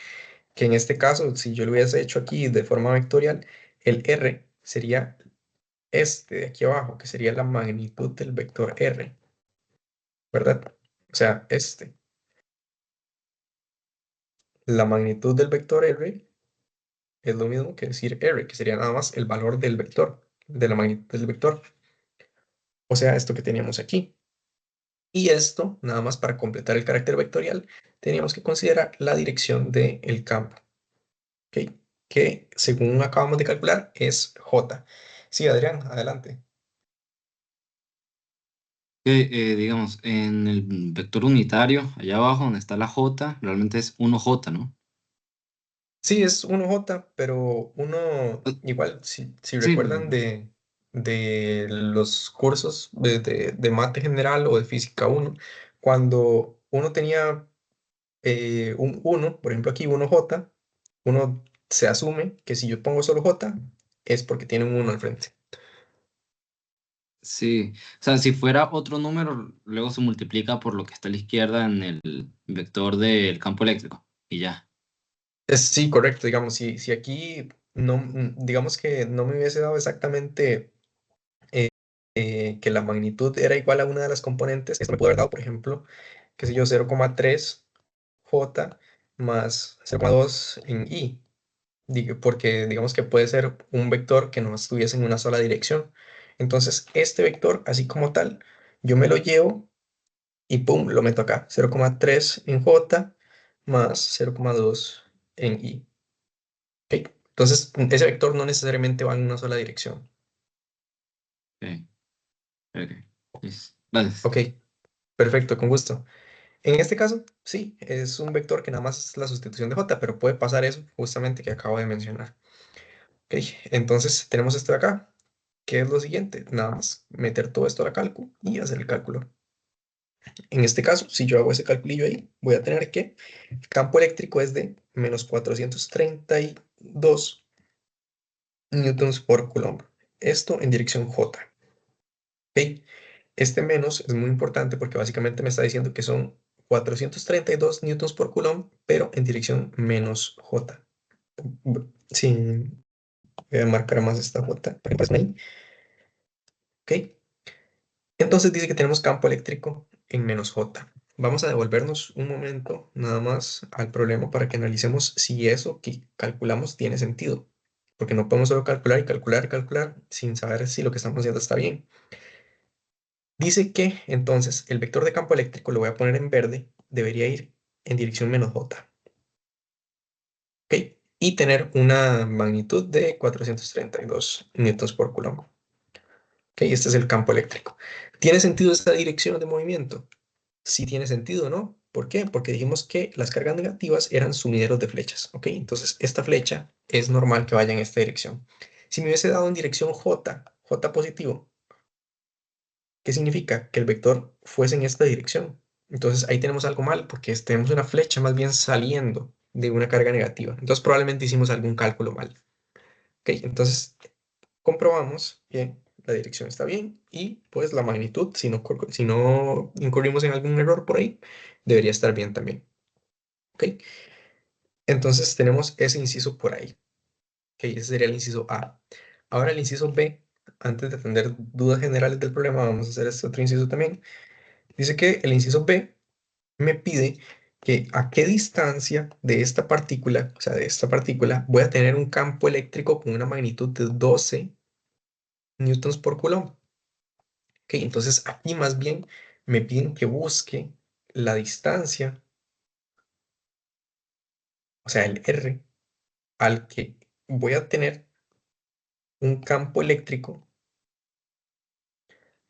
que en este caso, si yo lo hubiese hecho aquí de forma vectorial, el R sería este de aquí abajo, que sería la magnitud del vector R, ¿verdad? O sea, este. La magnitud del vector R es lo mismo que decir R, que sería nada más el valor del vector, de la magnitud del vector. O sea, esto que teníamos aquí. Y esto, nada más para completar el carácter vectorial, teníamos que considerar la dirección del campo, ¿ok? Que según acabamos de calcular es J. Sí, Adrián, adelante. Digamos, en el vector unitario, allá abajo donde está la J, realmente es 1J, ¿no? Sí, es 1J, pero uno, Eh, igual, si Sí, recuerdan de los cursos de mate general o de física 1, cuando uno tenía un 1, por ejemplo aquí 1J, uno se asume que si yo pongo solo J, es porque tiene un 1 al frente. sí. O sea, si fuera otro número, luego se multiplica por lo que está a la izquierda en el vector del campo eléctrico y ya. Sí, correcto, digamos, si aquí no, digamos que no me hubiese dado exactamente que la magnitud era igual a una de las componentes, esto me puede haber dado, por ejemplo, qué sé yo, 0,3 J más 0,2 en I, porque digamos que puede ser un vector que no estuviese en una sola dirección. Entonces, este vector, así como tal, yo me lo llevo y pum, lo meto acá, 0,3 en J más 0,2 en I. ¿Ok? Entonces, ese vector no necesariamente va en una sola dirección. Ok, ok. Vale. Ok, perfecto, con gusto. En este caso, sí, es un vector que nada más es la sustitución de J, pero puede pasar eso justamente que acabo de mencionar. Ok, entonces tenemos esto de acá, que es lo siguiente, nada más meter todo esto a la cálculo y hacer el cálculo. En este caso, si yo hago ese calculillo ahí, voy a tener que el campo eléctrico es de menos 432 newtons por coulomb. esto en dirección J. ¿Ok? Este menos es muy importante porque básicamente me está diciendo que son 432 newtons por coulomb, pero en dirección menos J. Sí, voy a marcar más esta J para que pasen ahí. ¿Ok? Entonces dice que tenemos campo eléctrico en menos J. Vamos a devolvernos un momento nada más al problema para que analicemos si eso que calculamos tiene sentido. Porque no podemos solo calcular y calcular y calcular sin saber si lo que estamos haciendo está bien. Dice que entonces el vector de campo eléctrico, lo voy a poner en verde, debería ir en dirección menos J. ¿Ok? Y tener una magnitud de 432 newtons por coulomb. ¿Ok? Este es el campo eléctrico. ¿Tiene sentido esta dirección de movimiento? Sí tiene sentido, ¿no? ¿Por qué? Porque dijimos que las cargas negativas eran sumideros de flechas, ¿ok? Entonces, esta flecha es normal que vaya en esta dirección. Si me hubiese dado en dirección J, J positivo, ¿qué significa? Que el vector fuese en esta dirección. Entonces, ahí tenemos algo mal, porque tenemos una flecha más bien saliendo de una carga negativa. Entonces, probablemente hicimos algún cálculo mal. ¿Ok? Entonces, comprobamos que la dirección está bien y pues la magnitud, si no incurrimos en algún error por ahí, debería estar bien también. ¿Ok? Entonces tenemos ese inciso por ahí. ¿Ok? Ese sería el inciso A. Ahora el inciso B, antes de atender dudas generales del problema, vamos a hacer este otro inciso también. Dice que el inciso B me pide que a qué distancia de esta partícula, o sea, de esta partícula, voy a tener un campo eléctrico con una magnitud de 12 newtons por coulomb. Ok, entonces aquí más bien me piden que busque la distancia, o sea, el R, al que voy a tener un campo eléctrico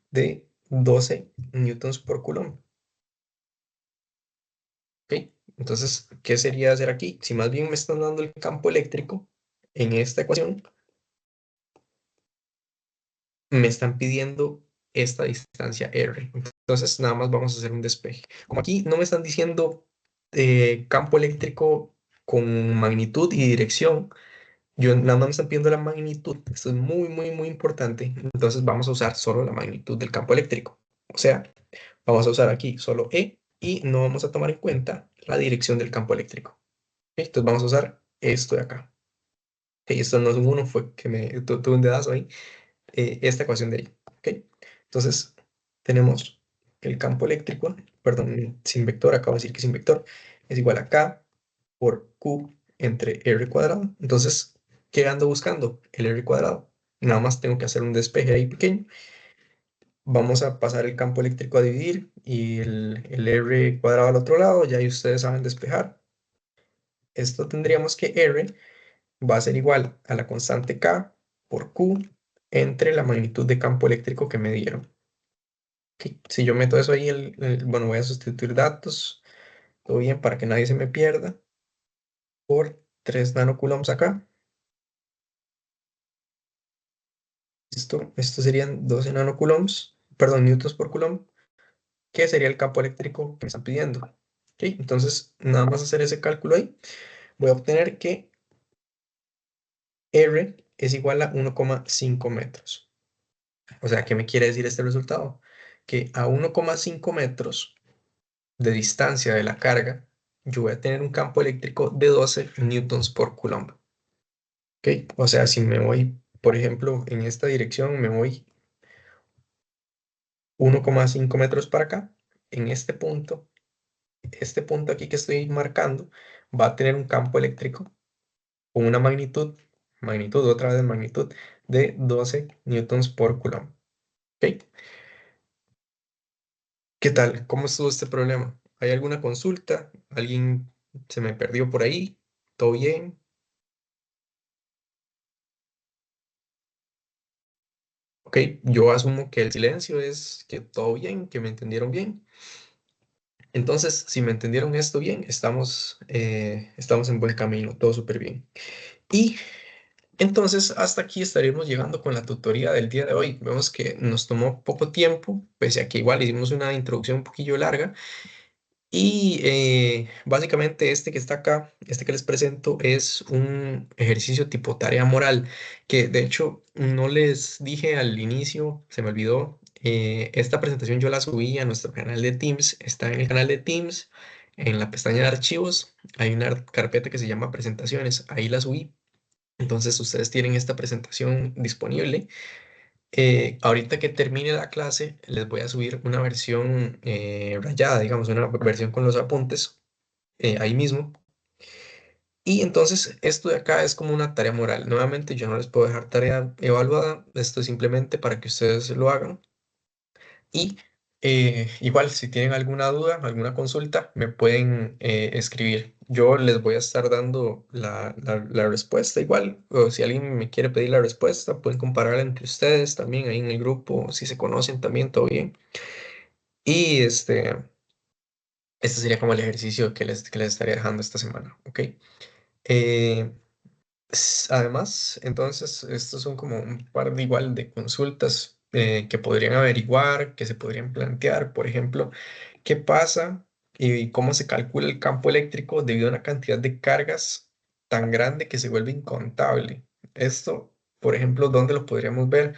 de 12 newtons por coulomb. Ok, entonces, ¿qué sería hacer aquí? Si más bien me están dando el campo eléctrico en esta ecuación, me están pidiendo esta distancia R. Entonces, nada más vamos a hacer un despeje. Como aquí no me están diciendo campo eléctrico con magnitud y dirección, yo nada más me están pidiendo la magnitud. Esto es muy, muy, muy importante. Entonces, vamos a usar solo la magnitud del campo eléctrico. O sea, vamos a usar aquí solo E y no vamos a tomar en cuenta la dirección del campo eléctrico. ¿Ok? Entonces, vamos a usar esto de acá. ¿Ok? Esto no es un 1, fue que tuve un dedazo ahí. Esta ecuación de ahí. ¿Ok? Entonces, tenemos que el campo eléctrico, perdón, sin vector, acabo de decir que sin vector, es igual a K por Q entre R cuadrado. Entonces, ¿qué ando buscando? El R cuadrado. Nada más tengo que hacer un despeje ahí pequeño. Vamos a pasar el campo eléctrico a dividir y el R cuadrado al otro lado, ya ahí ustedes saben despejar. Esto tendríamos que R va a ser igual a la constante K por Q entre la magnitud de campo eléctrico que me dieron. Ok, si yo meto eso ahí, bueno, voy a sustituir datos, todo bien para que nadie se me pierda, por 3 nanocoulombs acá. Listo, estos serían 12 nanocoulombs, perdón, newtons por coulomb, que sería el campo eléctrico que me están pidiendo. Ok, entonces, nada más hacer ese cálculo ahí, voy a obtener que R es igual a 1,5 metros. O sea, ¿qué me quiere decir este resultado? Que a 1,5 metros de distancia de la carga, yo voy a tener un campo eléctrico de 12 newtons por coulomb. ¿Ok? O sea, si me voy, por ejemplo, en esta dirección, me voy 1,5 metros para acá, en este punto aquí que estoy marcando, va a tener un campo eléctrico con una magnitud, otra vez magnitud, de 12 newtons por coulomb. ¿Ok? ¿Qué tal? ¿Cómo estuvo este problema? ¿Hay alguna consulta? ¿Alguien se me perdió por ahí? ¿Todo bien? Ok, yo asumo que el silencio es que todo bien, que me entendieron bien. Entonces, si me entendieron esto bien, estamos en buen camino, todo súper bien. Y entonces, hasta aquí estaríamos llegando con la tutoría del día de hoy. Vemos que nos tomó poco tiempo, pese a que igual hicimos una introducción un poquillo larga. Y básicamente este que está acá, este que les presento, es un ejercicio tipo tarea moral, que de hecho no les dije al inicio, se me olvidó. Esta presentación yo la subí a nuestro canal de Teams, está en el canal de Teams, en la pestaña de archivos, hay una carpeta que se llama presentaciones, ahí la subí. Entonces ustedes tienen esta presentación disponible. Ahorita que termine la clase, les voy a subir una versión rayada, digamos, una versión con los apuntes ahí mismo. Y entonces esto de acá es como una tarea moral. Nuevamente, yo no les puedo dejar tarea evaluada, esto es simplemente para que ustedes lo hagan. Y igual, si tienen alguna duda, alguna consulta, me pueden escribir. Yo les voy a estar dando la respuesta igual. O si alguien me quiere pedir la respuesta, pueden compararla entre ustedes también ahí en el grupo. Si se conocen también, todo bien. Y este sería como el ejercicio que les estaría dejando esta semana, ¿ok? Eh, Además, entonces, estos son como un par de igual de consultas que podrían averiguar, que se podrían plantear. Por ejemplo, ¿qué pasa y cómo se calcula el campo eléctrico debido a una cantidad de cargas tan grande que se vuelve incontable? Esto, por ejemplo, ¿dónde lo podríamos ver?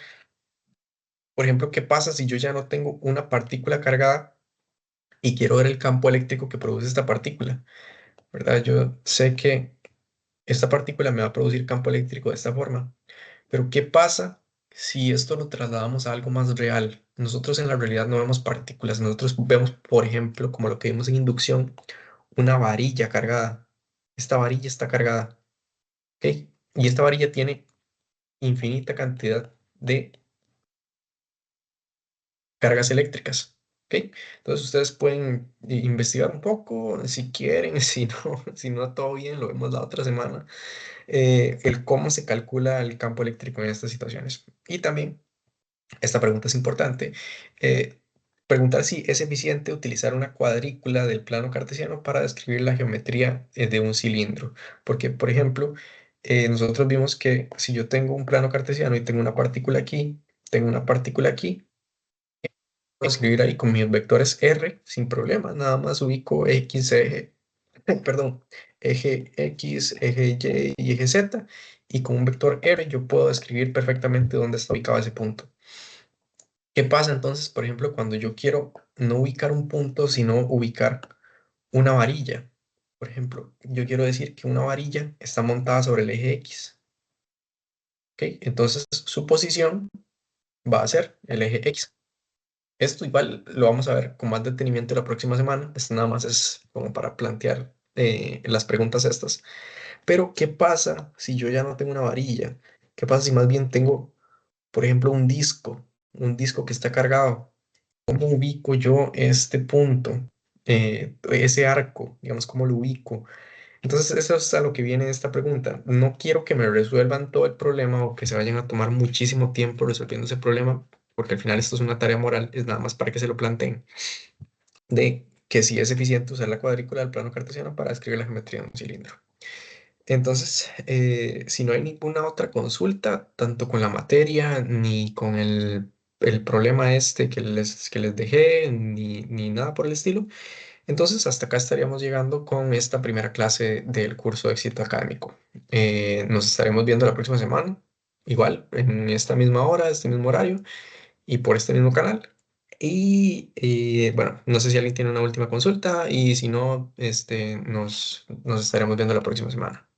Por ejemplo, ¿qué pasa si yo ya no tengo una partícula cargada y quiero ver el campo eléctrico que produce esta partícula? ¿Verdad? Yo sé que esta partícula me va a producir campo eléctrico de esta forma. Pero ¿qué pasa si esto lo trasladamos a algo más real? Nosotros en la realidad no vemos partículas, nosotros vemos, por ejemplo, como lo que vimos en inducción, una varilla cargada. Esta varilla está cargada, ¿ok? Y esta varilla tiene infinita cantidad de cargas eléctricas, ¿ok? Entonces ustedes pueden investigar un poco si quieren, si no, todo bien, lo vemos la otra semana, el cómo se calcula el campo eléctrico en estas situaciones. Y también esta pregunta es importante. eh, Preguntar si es eficiente utilizar una cuadrícula del plano cartesiano para describir la geometría de un cilindro. Porque, por ejemplo, nosotros vimos que si yo tengo un plano cartesiano y tengo una partícula aquí, tengo una partícula aquí, puedo escribir ahí con mis vectores R sin problema. Nada más ubico X, eje, perdón, eje X, eje Y y eje Z. Y con un vector R yo puedo describir perfectamente dónde está ubicado ese punto. ¿Qué pasa entonces, por ejemplo, cuando yo quiero no ubicar un punto, sino ubicar una varilla? Por ejemplo, yo quiero decir que una varilla está montada sobre el eje X. ¿Ok? Entonces, su posición va a ser el eje X. Esto igual lo vamos a ver con más detenimiento la próxima semana. Esto nada más es como para plantear las preguntas estas. Pero, ¿qué pasa si yo ya no tengo una varilla? ¿Qué pasa si más bien tengo, por ejemplo, un disco que está cargado? ¿Cómo ubico yo este punto, ese arco, digamos, cómo lo ubico? Entonces, eso es a lo que viene esta pregunta. No quiero que me resuelvan todo el problema o que se vayan a tomar muchísimo tiempo resolviendo ese problema, porque al final esto es una tarea moral, es nada más para que se lo planteen, de que si es eficiente usar la cuadrícula del plano cartesiano para describir la geometría de un cilindro. Entonces, si no hay ninguna otra consulta, tanto con la materia ni con el problema este que les dejé, ni nada por el estilo, entonces hasta acá estaríamos llegando con esta primera clase del curso de éxito académico. Nos estaremos viendo la próxima semana, igual, en esta misma hora, este mismo horario y por este mismo canal. Y bueno, no sé si alguien tiene una última consulta y si no, nos estaremos viendo la próxima semana.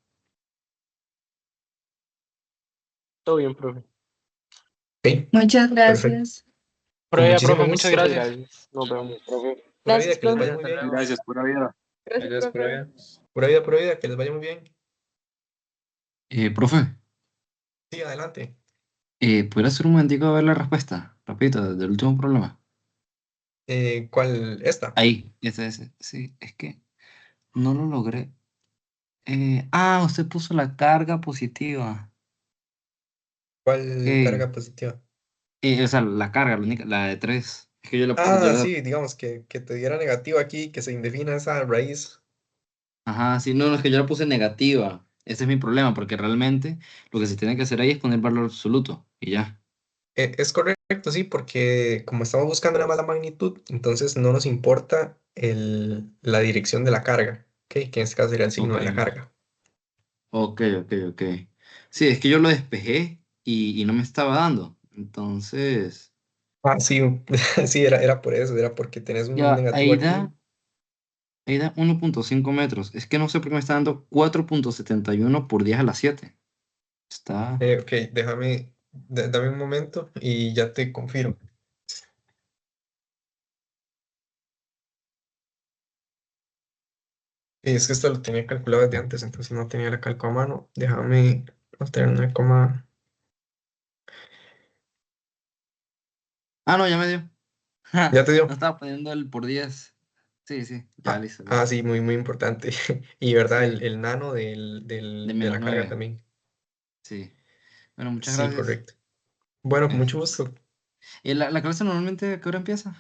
Todo bien, profe. Ok, Muchas perfecto. gracias. Con Profe, muchísimo profe, muchas gusto. gracias. Nos vemos. Pura vida, Gracias, que les profe. vaya muy bien. Gracias, pura vida. Gracias, profe. Pura vida, que les vaya muy bien. Profe, Sí, adelante. ¿pudiera hacer un momentico a ver la respuesta? Rapidito, del último problema. ¿Cuál? Esta. Ahí, ese. Sí, es que no lo logré. Usted puso la carga positiva. ¿Cuál Ok. carga positiva? O sea, la carga, la única, la de 3. Es que Sí, digamos que te diera negativo aquí, que se indefina esa raíz. Ajá, sí, no, es que yo la puse negativa. Ese es mi problema, porque realmente lo que se tiene que hacer ahí es poner valor absoluto y ya. Es correcto, sí, porque como estamos buscando nada más la magnitud, entonces no nos importa la dirección de la carga, ¿ok? Que en este caso sería el signo Ok, de la carga. ok. Sí, es que yo lo despejé y no me estaba dando. Entonces, Ah, sí, sí, era por eso, era porque tenés un ya, negativo aquí. ahí da 1.5 metros. Es que no sé por qué me está dando 4.71 por 10 a la 7. Está... Ok, dame un momento y ya te confirmo. Y es que esto lo tenía calculado desde antes, entonces no tenía la calco a mano. Déjame alterar 9, Ah, no, ya me dio. Ja, ¿ya te no dio? estaba poniendo el por 10. Sí, ya listo, listo. Sí, muy, muy importante. Y verdad, Sí, el nano de de menos la carga 9. también. Sí. Bueno, muchas Sí, gracias. correcto. Bueno, con mucho Este, gusto. ¿y la clase normalmente a qué hora empieza?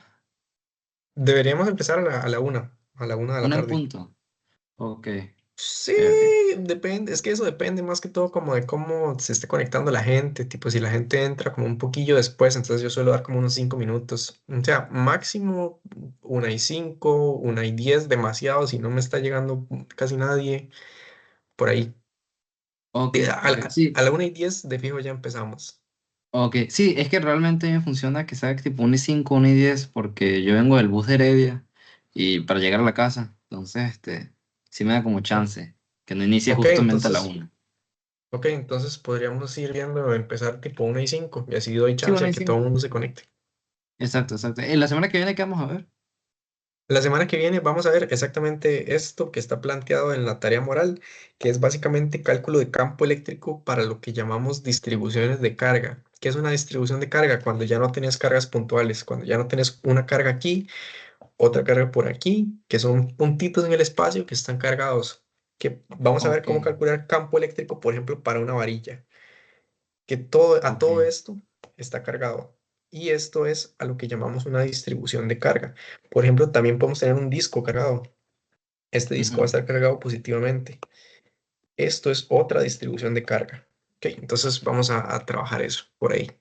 Deberíamos empezar a la 1 de la Una en tarde. punto. Ok, Sí, ok. depende, es que eso depende más que todo como de cómo se esté conectando la gente, tipo si la gente entra como un poquillo después, entonces yo suelo dar como unos 5 minutos, o sea, máximo 1:05, 1:10, demasiado, si no me está llegando casi nadie, por ahí. Ok, A ok. Sí, a la 1:10 de fijo ya empezamos. ok. Sí, es que realmente me funciona que sea tipo 1:05, 1:10, porque yo vengo del bus de Heredia y para llegar a la casa. Entonces, sí me da como O- chance que no inicie Ok, justamente a la entonces, 1. podríamos ir viendo, empezar tipo 1:05 y así doy Sí, chance bueno, a ahí que todo sí. el mundo se conecte. Exacto. En la semana que viene, ¿qué vamos a ver? La semana que viene vamos a ver exactamente esto que está planteado en la tarea moral, que es básicamente cálculo de campo eléctrico para lo que llamamos distribuciones de carga. ¿Qué es una distribución de carga? Cuando ya no tenés cargas puntuales, cuando ya no tenés una carga aquí, otra carga por aquí, que son puntitos en el espacio que están cargados. Que vamos a ver Ok, cómo calcular campo eléctrico, por ejemplo, para una varilla, que a ok, todo esto está cargado. Y esto es a lo que llamamos una distribución de carga. Por ejemplo, también podemos tener un disco cargado. Este disco va a ujú, estar cargado positivamente. Esto es otra distribución de carga. Ok, entonces vamos a trabajar eso por ahí.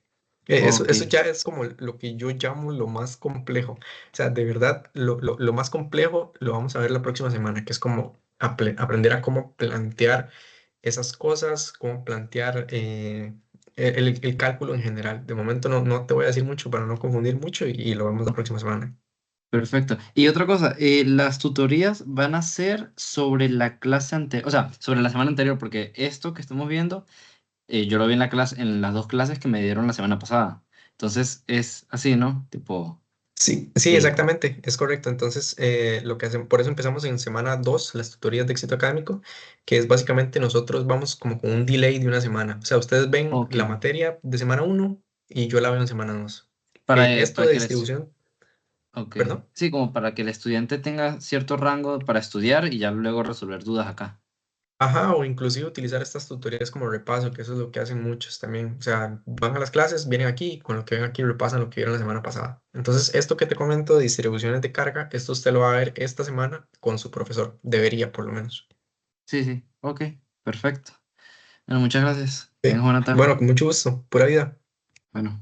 ok, Eso ya es como lo que yo llamo lo más complejo. O sea, de verdad, lo más complejo lo vamos a ver la próxima semana, que es como aprender a cómo plantear esas cosas, cómo plantear el cálculo en general. De momento no te voy a decir mucho para no confundir mucho y lo vemos la próxima semana. perfecto. Y otra cosa, las tutorías van a ser sobre la clase anterior, o sea, sobre la semana anterior, porque esto que estamos viendo, yo lo vi en la clase, en las dos clases que me dieron la semana pasada. Entonces es así, ¿no? Tipo, Sí, sí, eh, exactamente, es correcto. Entonces, lo que hacen, por eso empezamos en semana 2 las tutorías de éxito académico, que es básicamente nosotros vamos como con un delay de una semana. O sea, ustedes ven ok, la materia de semana 1 y yo la veo en semana 2. Esto para de que distribución, ok, perdón. sí, como para que el estudiante tenga cierto rango para estudiar y ya luego resolver dudas acá. Ajá, o inclusive utilizar estas tutorías como repaso, que eso es lo que hacen muchos también. O sea, van a las clases, vienen aquí y con lo que ven aquí repasan lo que vieron la semana pasada. Entonces, esto que te comento de distribuciones de carga, esto usted lo va a ver esta semana con su profesor. Debería, por lo menos. Sí, ok, perfecto. Bueno, muchas gracias. Que tengas Ok. buena tarde. Bueno, con mucho gusto. Pura vida. Bueno.